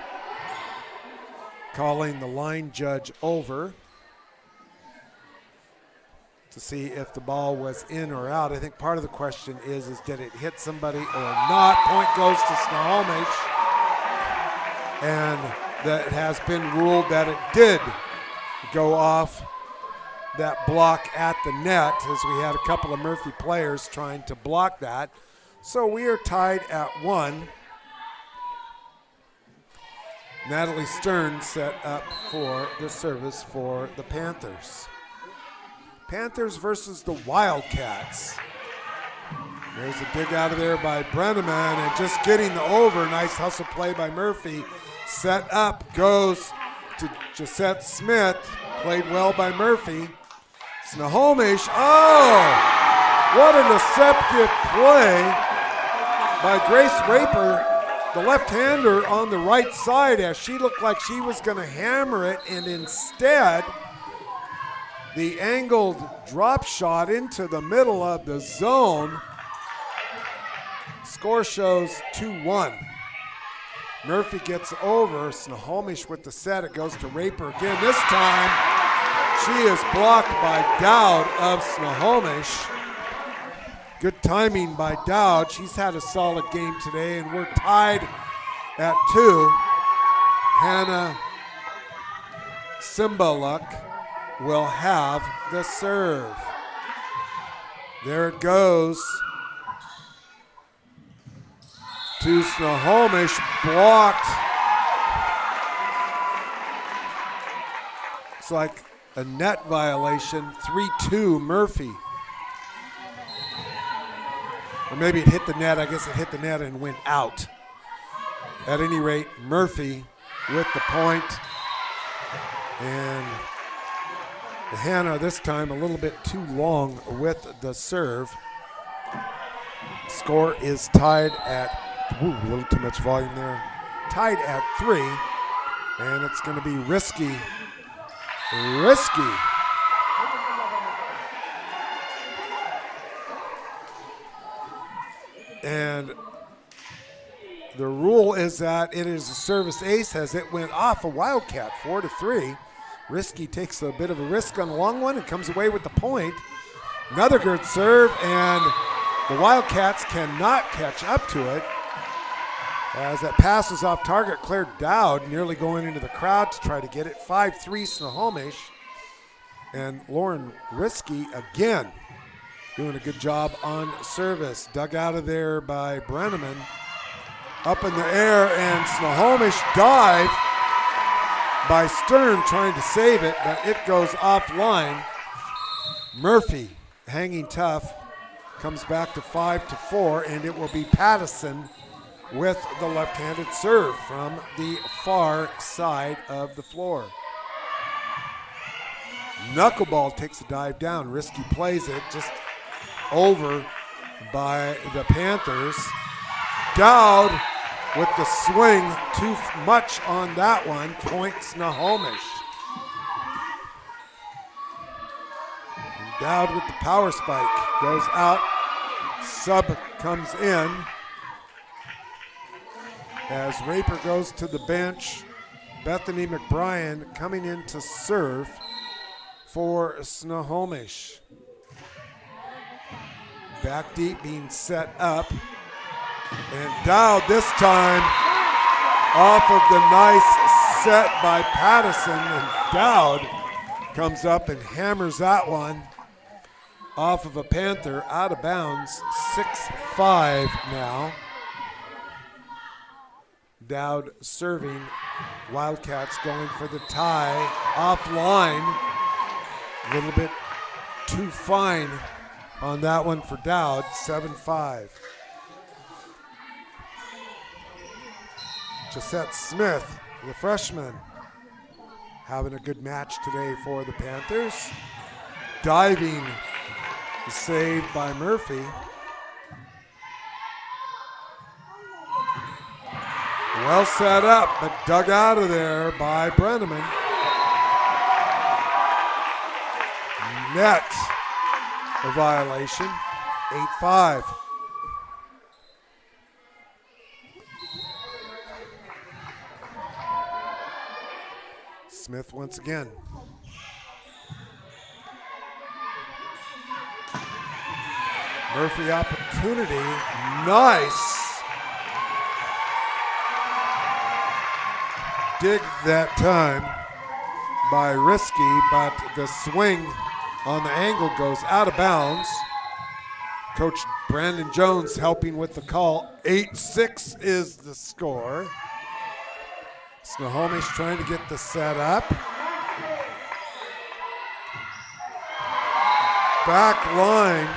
S1: calling the line judge over to see if the ball was in or out. I think part of the question is did it hit somebody or not? Point goes to Snohomish, and that has been ruled that it did go off that block at the net, as we had a couple of Murphy players trying to block that. So we are tied at 1. Natalie Stern set up for the service for the Panthers. Panthers versus the Wildcats. There's a dig out of there by Brenneman, and just getting the over. Nice hustle play by Murphy. Set up goes to Josette Smith. Played well by Murphy. Snohomish, what a deceptive play by Grace Raper, the left-hander on the right side, as she looked like she was going to hammer it, and instead the angled drop shot into the middle of the zone. Score shows 2-1. Murphy gets over. Snohomish with the set. It goes to Raper again. This time, she is blocked by Dowd of Snohomish. Good timing by Dowd. She's had a solid game today, and we're tied at 2. Hannah Simbaluk will have the serve. There it goes to Snohomish, blocked. It's like a net violation, 3-2 Murphy. Or maybe it hit the net. I guess it hit the net and went out. At any rate, Murphy with the point. And Hannah this time a little bit too long with the serve. Score is tied at, a little too much volume there. Tied at 3. And it's going to be risky. And the rule is that it is a service ace as it went off a Wildcat, 4-3. Risky takes a bit of a risk on the long one and comes away with the point. Another good serve, and the Wildcats cannot catch up to it. As that pass was off target, Claire Dowd nearly going into the crowd to try to get it. 5-3 Snohomish. And Lauren Risky again doing a good job on service. Dug out of there by Brenneman. Up in the air, and Snohomish dive by Stern trying to save it, but it goes offline. Murphy hanging tough, comes back to 5-4, and it will be Pattison with the left-handed serve from the far side of the floor. Knuckleball takes a dive down. Risky plays it just over by the Panthers. Dowd with the swing, too much on that one, point Snohomish. And Dowd with the power spike, goes out, sub comes in. As Raper goes to the bench, Bethany McBrien coming in to serve for Snohomish. Back deep being set up. And Dowd this time off of the nice set by Pattison. And Dowd comes up and hammers that one off of a Panther out of bounds. 6-5 now. Dowd serving. Wildcats going for the tie. Offline. A little bit too fine on that one for Dowd. 7-5. Josette Smith, the freshman, having a good match today for the Panthers. Diving saved by Murphy. Well set up, but dug out of there by Brenneman. Net a violation, 8-5. Smith once again. Murphy opportunity, nice. Dig that time by Risky, but the swing on the angle goes out of bounds. Coach Brandon Jones helping with the call. 8-6 is the score. Snohomish trying to get the set up. Back line.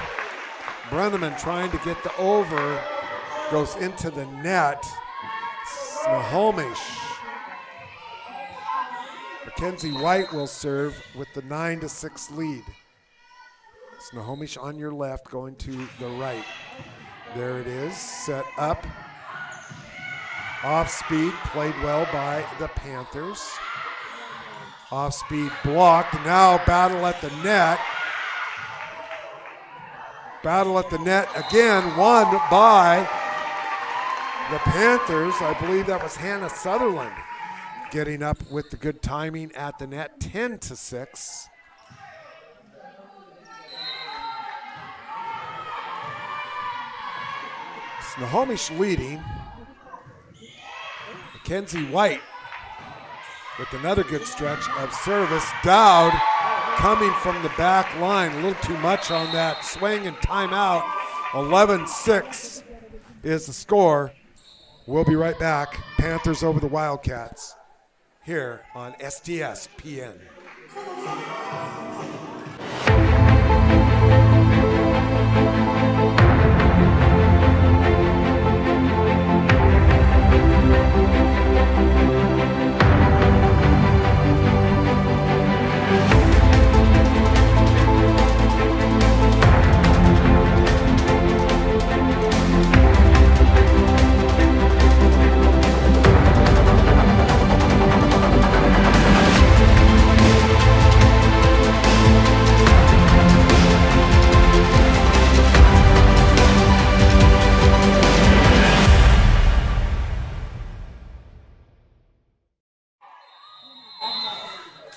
S1: Brenneman trying to get the over. Goes into the net. Snohomish. Mackenzie White will serve with the 9-6 lead. Snohomish on your left going to the right. There it is, set up. Off speed, played well by the Panthers. Off speed blocked, now battle at the net. Battle at the net again, won by the Panthers. I believe that was Hannah Sutherland getting up with the good timing at the net, 10-6. Snohomish leading. Mackenzie White with another good stretch of service. Dowd coming from the back line. A little too much on that swing and timeout. 11-6 is the score. We'll be right back. Panthers over the Wildcats here on STSPN.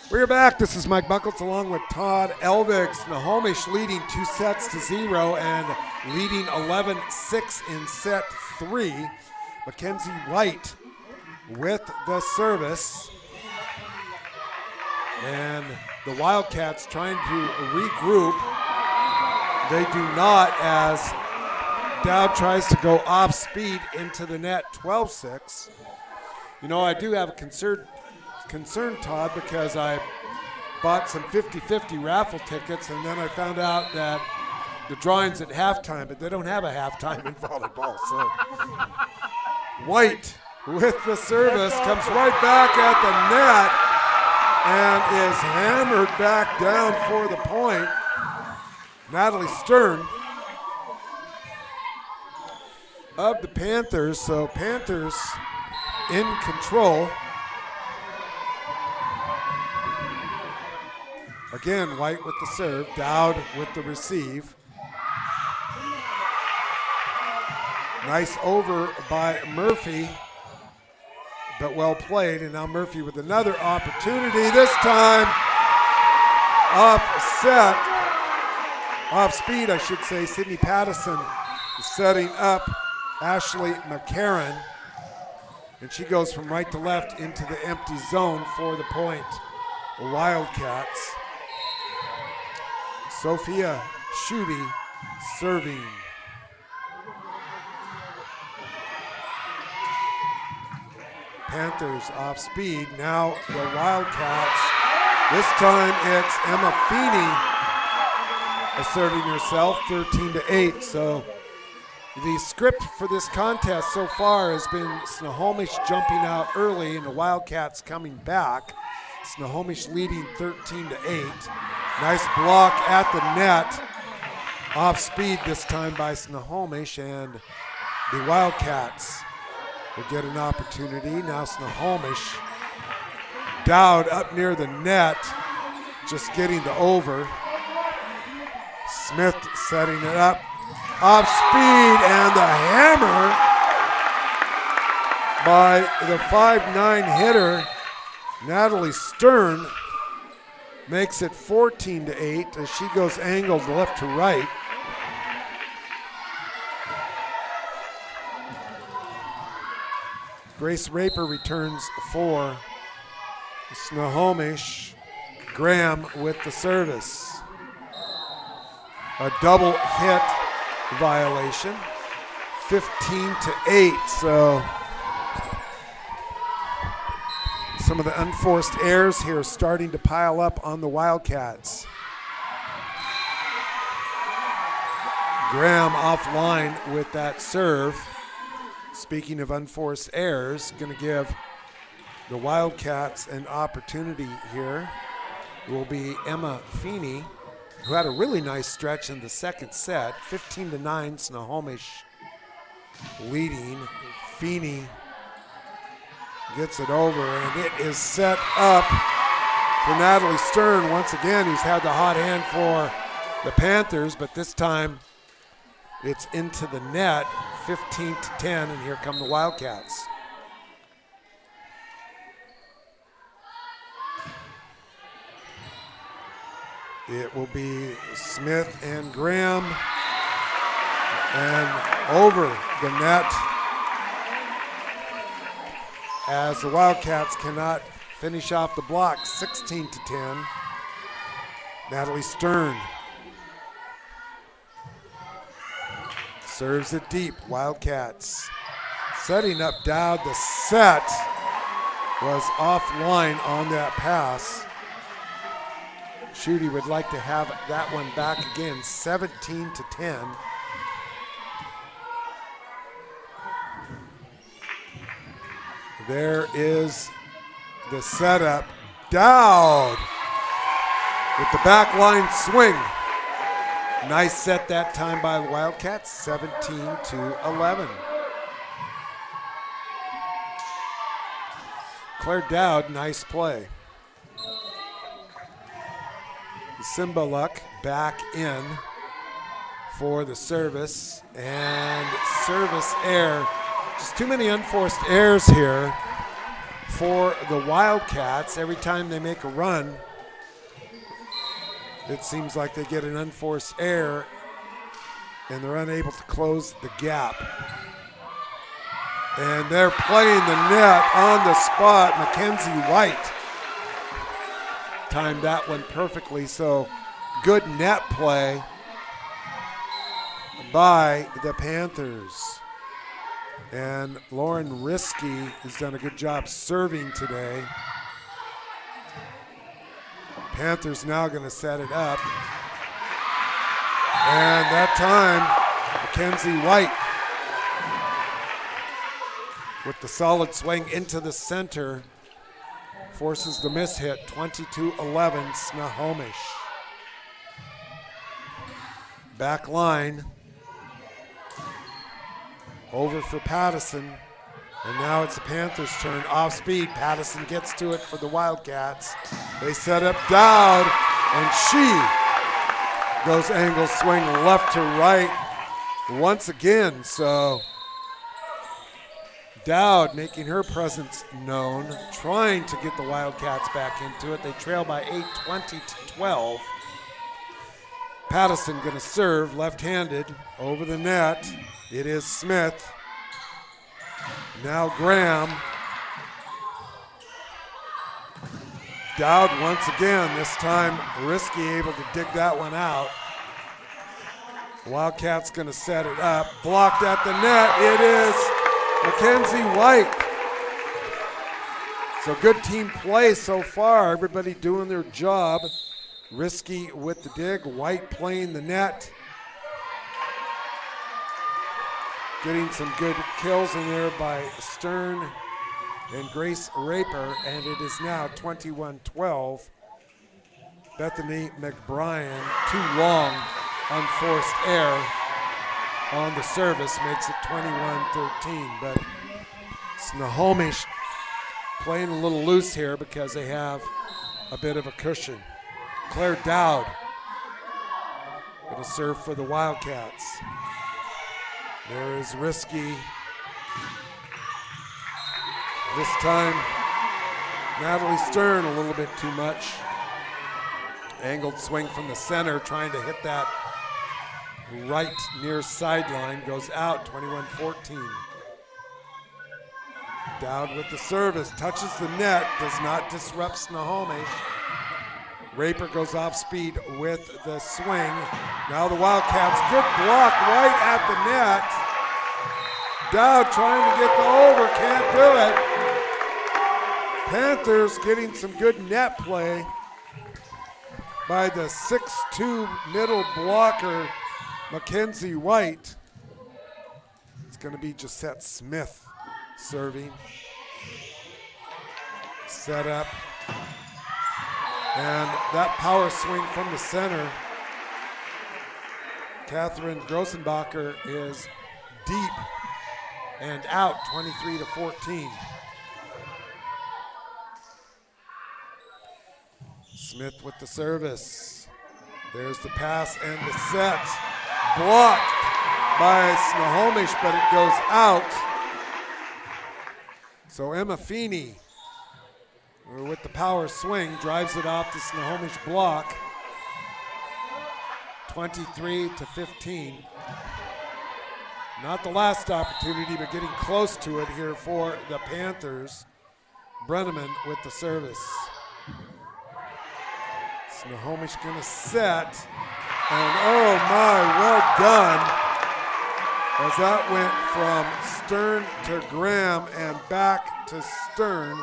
S1: We're back. This is Mike Buckles along with Todd Elvig. Snohomish leading 2-0 and leading 11-6 in set 3. Mackenzie White with the service. And the Wildcats trying to regroup. They do not, as Dowd tries to go off speed into the net, 12-6. You know, I do have a concern, Todd, because I bought some 50-50 raffle tickets, and then I found out that the drawing's at halftime, but they don't have a halftime in volleyball. So White with the service comes right back at the net and is hammered back down for the point. Natalie Stern of the Panthers. So Panthers in control. Again, White with the serve, Dowd with the receive. Nice over by Murphy, but well played. And now Murphy with another opportunity, this time off speed, I should say. Sydney Pattison is setting up Ashley McCarron, and she goes from right to left into the empty zone for the point. The Wildcats. Sophia Schutte serving. Panthers off speed. Now the Wildcats. This time it's Emma Feeney asserting herself, 13-8. So the script for this contest so far has been Snohomish jumping out early and the Wildcats coming back. Snohomish leading 13-8. Nice block at the net. Off speed this time by Snohomish, and the Wildcats will get an opportunity. Now Snohomish. Dowd up near the net, just getting the over. Smith setting it up. Off speed, and the hammer by the 5'9" hitter, Natalie Stern, makes it 14-8 as she goes angled left to right. Grace Raper returns for Snohomish. Graham with the service. A double hit violation, 15-8. So some of the unforced errors here starting to pile up on the Wildcats. Graham offline with that serve. Speaking of unforced errors, going to give the Wildcats an opportunity here. It will be Emma Feeney, who had a really nice stretch in the second set. 15-9, Snohomish leading. Feeney gets it over, and it is set up for Natalie Stern once again, who's had the hot hand for the Panthers, but this time It's into the net, 15-10, and here come the Wildcats. It will be Smith and Graham, and over the net as the Wildcats cannot finish off the block, 16-10. Natalie Stern serves it deep. Wildcats setting up Dowd. The set was offline on that pass. Schutte would like to have that one back again, 17-10. There is the setup. Dowd with the back line swing. Nice set that time by the Wildcats, 17-11. Claire Dowd, nice play. Simbaluk back in for the service, and service error. Just too many unforced errors here for the Wildcats. Every time they make a run, it seems like they get an unforced error and they're unable to close the gap. And they're playing the net on the spot. Mackenzie White timed that one perfectly, so good net play by the Panthers. And Lauren Risky has done a good job serving today. Panthers now going to set it up. And that time, Mackenzie White with the solid swing into the center forces the miss hit, 22-11 Snohomish. Back line. Over for Pattison. And now it's the Panthers' turn. Off speed. Pattison gets to it for the Wildcats. They set up Dowd, and she goes angle swing left to right once again. So Dowd making her presence known, trying to get the Wildcats back into it. They trail by 8, 20-12. Pattison going to serve left-handed over the net. It is Smith. Now Graham. Dowd once again, this time Risky able to dig that one out. Wildcats going to set it up. Blocked at the net. It is Mackenzie White. So good team play so far. Everybody doing their job. Risky with the dig. White playing the net. Getting some good kills in there by Stern and Grace Raper, and it is now 21-12. Bethany McBrien, too long, unforced error on the service, makes it 21-13. But Snohomish playing a little loose here because they have a bit of a cushion. Claire Dowd going to serve for the Wildcats. There is Risky. This time, Natalie Stern a little bit too much. Angled swing from the center, trying to hit that right near sideline. Goes out, 21-14. Dowd with the service, touches the net, does not disrupt Snohomish. Raper goes off speed with the swing. Now the Wildcats, good block right at the net. Dowd trying to get the over, can't do it. Panthers getting some good net play by the 6'2" middle blocker, Mackenzie White. It's going to be Gisette Smith serving. Set up. And that power swing from the center. Catherine Grossenbacher is deep and out, 23-14. Smith with the service. There's the pass and the set. Blocked by Snohomish, but it goes out. So Emma Feeney, with the power swing, drives it off the Snohomish block. 23-15. Not the last opportunity, but getting close to it here for the Panthers. Brenneman with the service. Snohomish gonna set. And oh my, well done. As that went from Stern to Graham and back to Stern.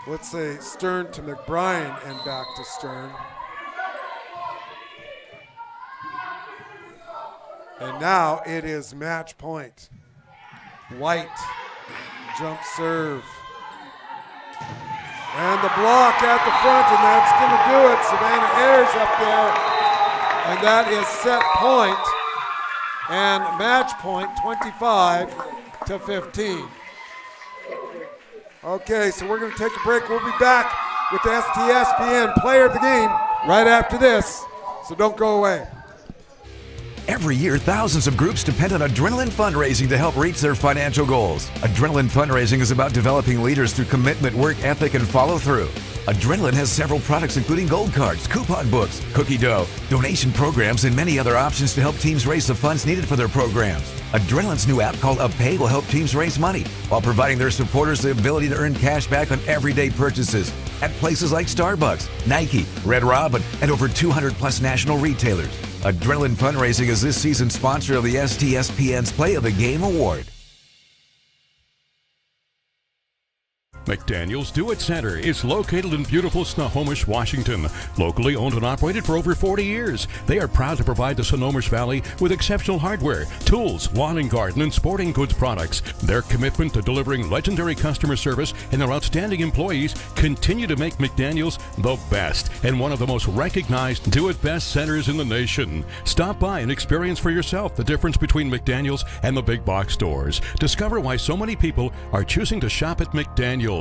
S1: Let's say Stern to McBrien and back to Stern. And now it is match point. White, jump serve. And the block at the front, and that's gonna do it. Savannah Ayers up there, and that is set point. And match point, 25-15. Okay, so we're gonna take a break. We'll be back with the STSPN player of the game right after this, so don't go away.
S8: Every year, thousands of groups depend on Adrenaline Fundraising to help reach their financial goals. Adrenaline Fundraising is about developing leaders through commitment, work ethic, and follow through. Adrenaline has several products including gold cards, coupon books, cookie dough, donation programs, and many other options to help teams raise the funds needed for their programs. Adrenaline's new app called UpPay will help teams raise money while providing their supporters the ability to earn cash back on everyday purchases at places like Starbucks, Nike, Red Robin, and over 200 plus national retailers. Adrenaline Fundraising is this season's sponsor of the STSPN's Play of the Game Award.
S2: McDaniel's Do It Center is located in beautiful Snohomish, Washington. Locally owned and operated for over 40 years, they are proud to provide the Snohomish Valley with exceptional hardware, tools, lawn and garden, and sporting goods products. Their commitment to delivering legendary customer service and their outstanding employees continue to make McDaniel's the best and one of the most recognized Do It Best centers in the nation. Stop by and experience for yourself the difference between McDaniel's and the big box stores. Discover why so many people are choosing to shop at McDaniel's.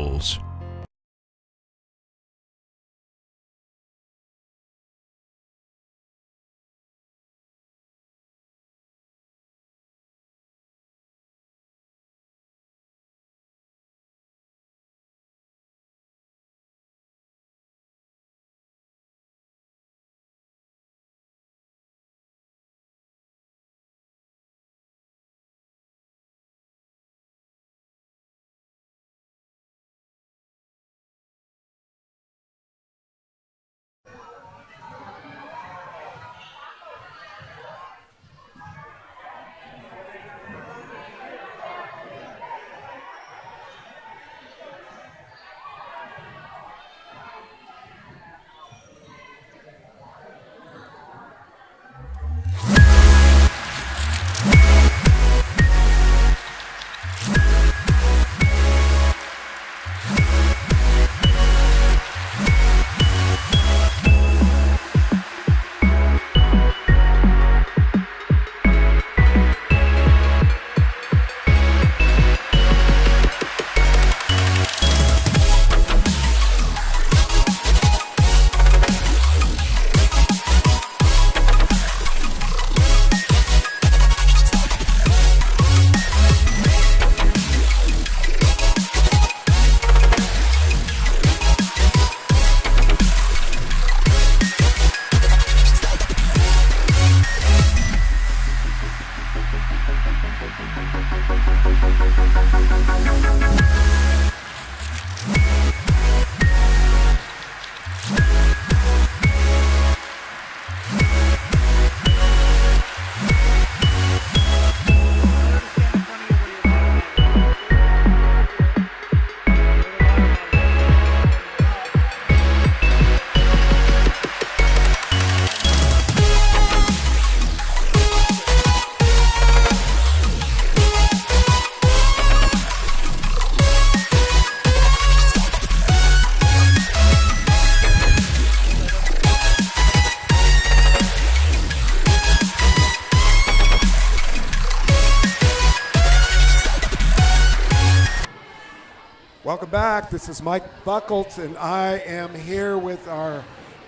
S1: Welcome back. This is Mike Buckles, and I am here with our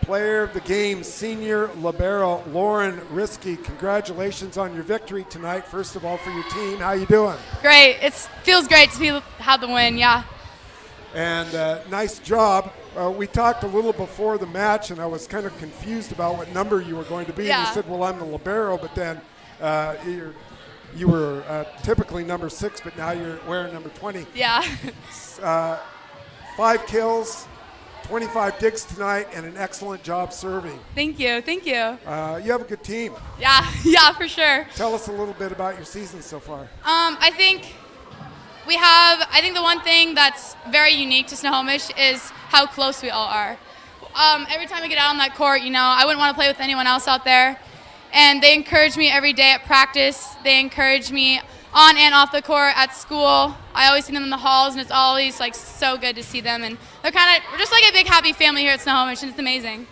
S1: Player of the game, senior libero Lauren Risky. Congratulations on your victory tonight. First of all, for your team, how you doing?
S9: Great. It feels great to have the win. Yeah.
S1: And nice job. We talked a little before the match, and I was kind of confused about what number you were going to be.
S9: Yeah.
S1: And you said, "Well, I'm the libero," but then you were typically number 6, but now you're wearing number 20.
S9: Yeah.
S1: 5 kills, 25 digs tonight, and an excellent job serving.
S9: Thank you. Thank you.
S1: You have a good team.
S9: Yeah. Yeah, for sure.
S1: Tell us a little bit about your season so far.
S9: I think the one thing that's very unique to Snohomish is how close we all are. Every time I get out on that court, I wouldn't want to play with anyone else out there. And they encourage me every day at practice. They encourage me on and off the court at school. I always see them in the halls, and it's always so good to see them. And we're just like a big happy family here at Snohomish, and it's amazing.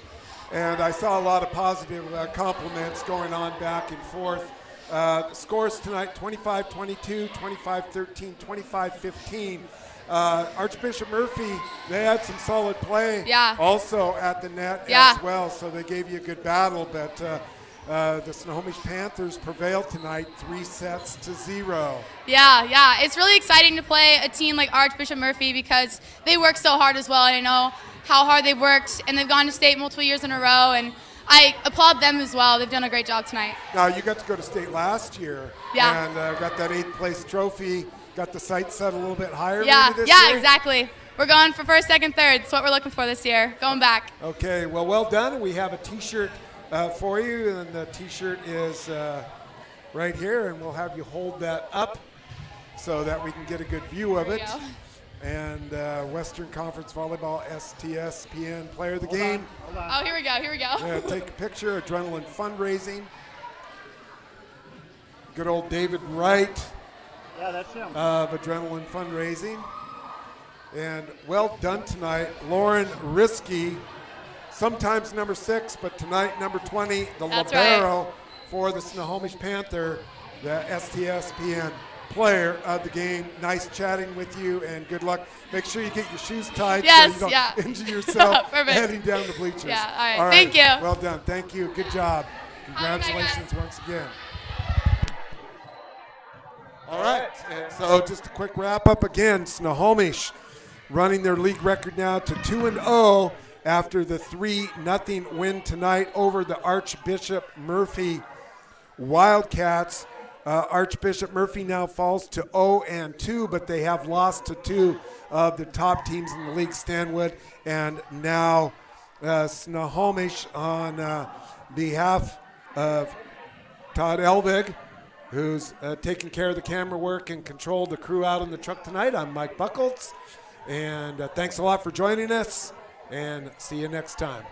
S1: And I saw a lot of positive compliments going on back and forth. The scores tonight, 25-22, 25-13, 25-15. Archbishop Murphy, they had some solid play also at the net as well, so they gave you a good battle. But the Snohomish Panthers prevailed tonight 3-0.
S9: Yeah. It's really exciting to play a team like Archbishop Murphy because they work so hard as well. And I know how hard they've worked, and they've gone to state multiple years in a row. And I applaud them as well. They've done a great job tonight.
S1: Now, you got to go to state last year and got that 8th place trophy, got the sights set a little bit higher maybe this year?
S9: Exactly. We're going for 1st, 2nd, 3rd. That's what we're looking for this year, going back.
S1: Okay, well done. We have a T-shirt for you, and the T-shirt is right here, and we'll have you hold that up so that we can get a good view of it. And Western Conference Volleyball STSPN Player of the Game.
S9: Hold on. Oh, here we go.
S1: Take a picture, Adrenaline Fundraising. Good old David Wright.
S6: Yeah, that's him.
S1: Of Adrenaline Fundraising. And well done tonight, Lauren Risky. Sometimes number 6, but tonight number 20, the libero for the Snohomish Panther, the STSPN Player of the Game. Nice chatting with you, and good luck. Make sure you get your shoes tied so you don't injure yourself heading down the bleachers.
S9: Yeah, all right. Thank you.
S1: Well done. Thank you. Good job. Congratulations once again. All right, and so just a quick wrap up again. Snohomish running their league record now to 2-0 after the 3-0 win tonight over the Archbishop Murphy Wildcats. Archbishop Murphy now falls to 0-2, but they have lost to 2 of the top teams in the league, Stanwood and now Snohomish, on behalf of Todd Elvig, who's taking care of the camera work and controlled the crew out in the truck tonight. I'm Mike Buckles, and thanks a lot for joining us, and see you next time.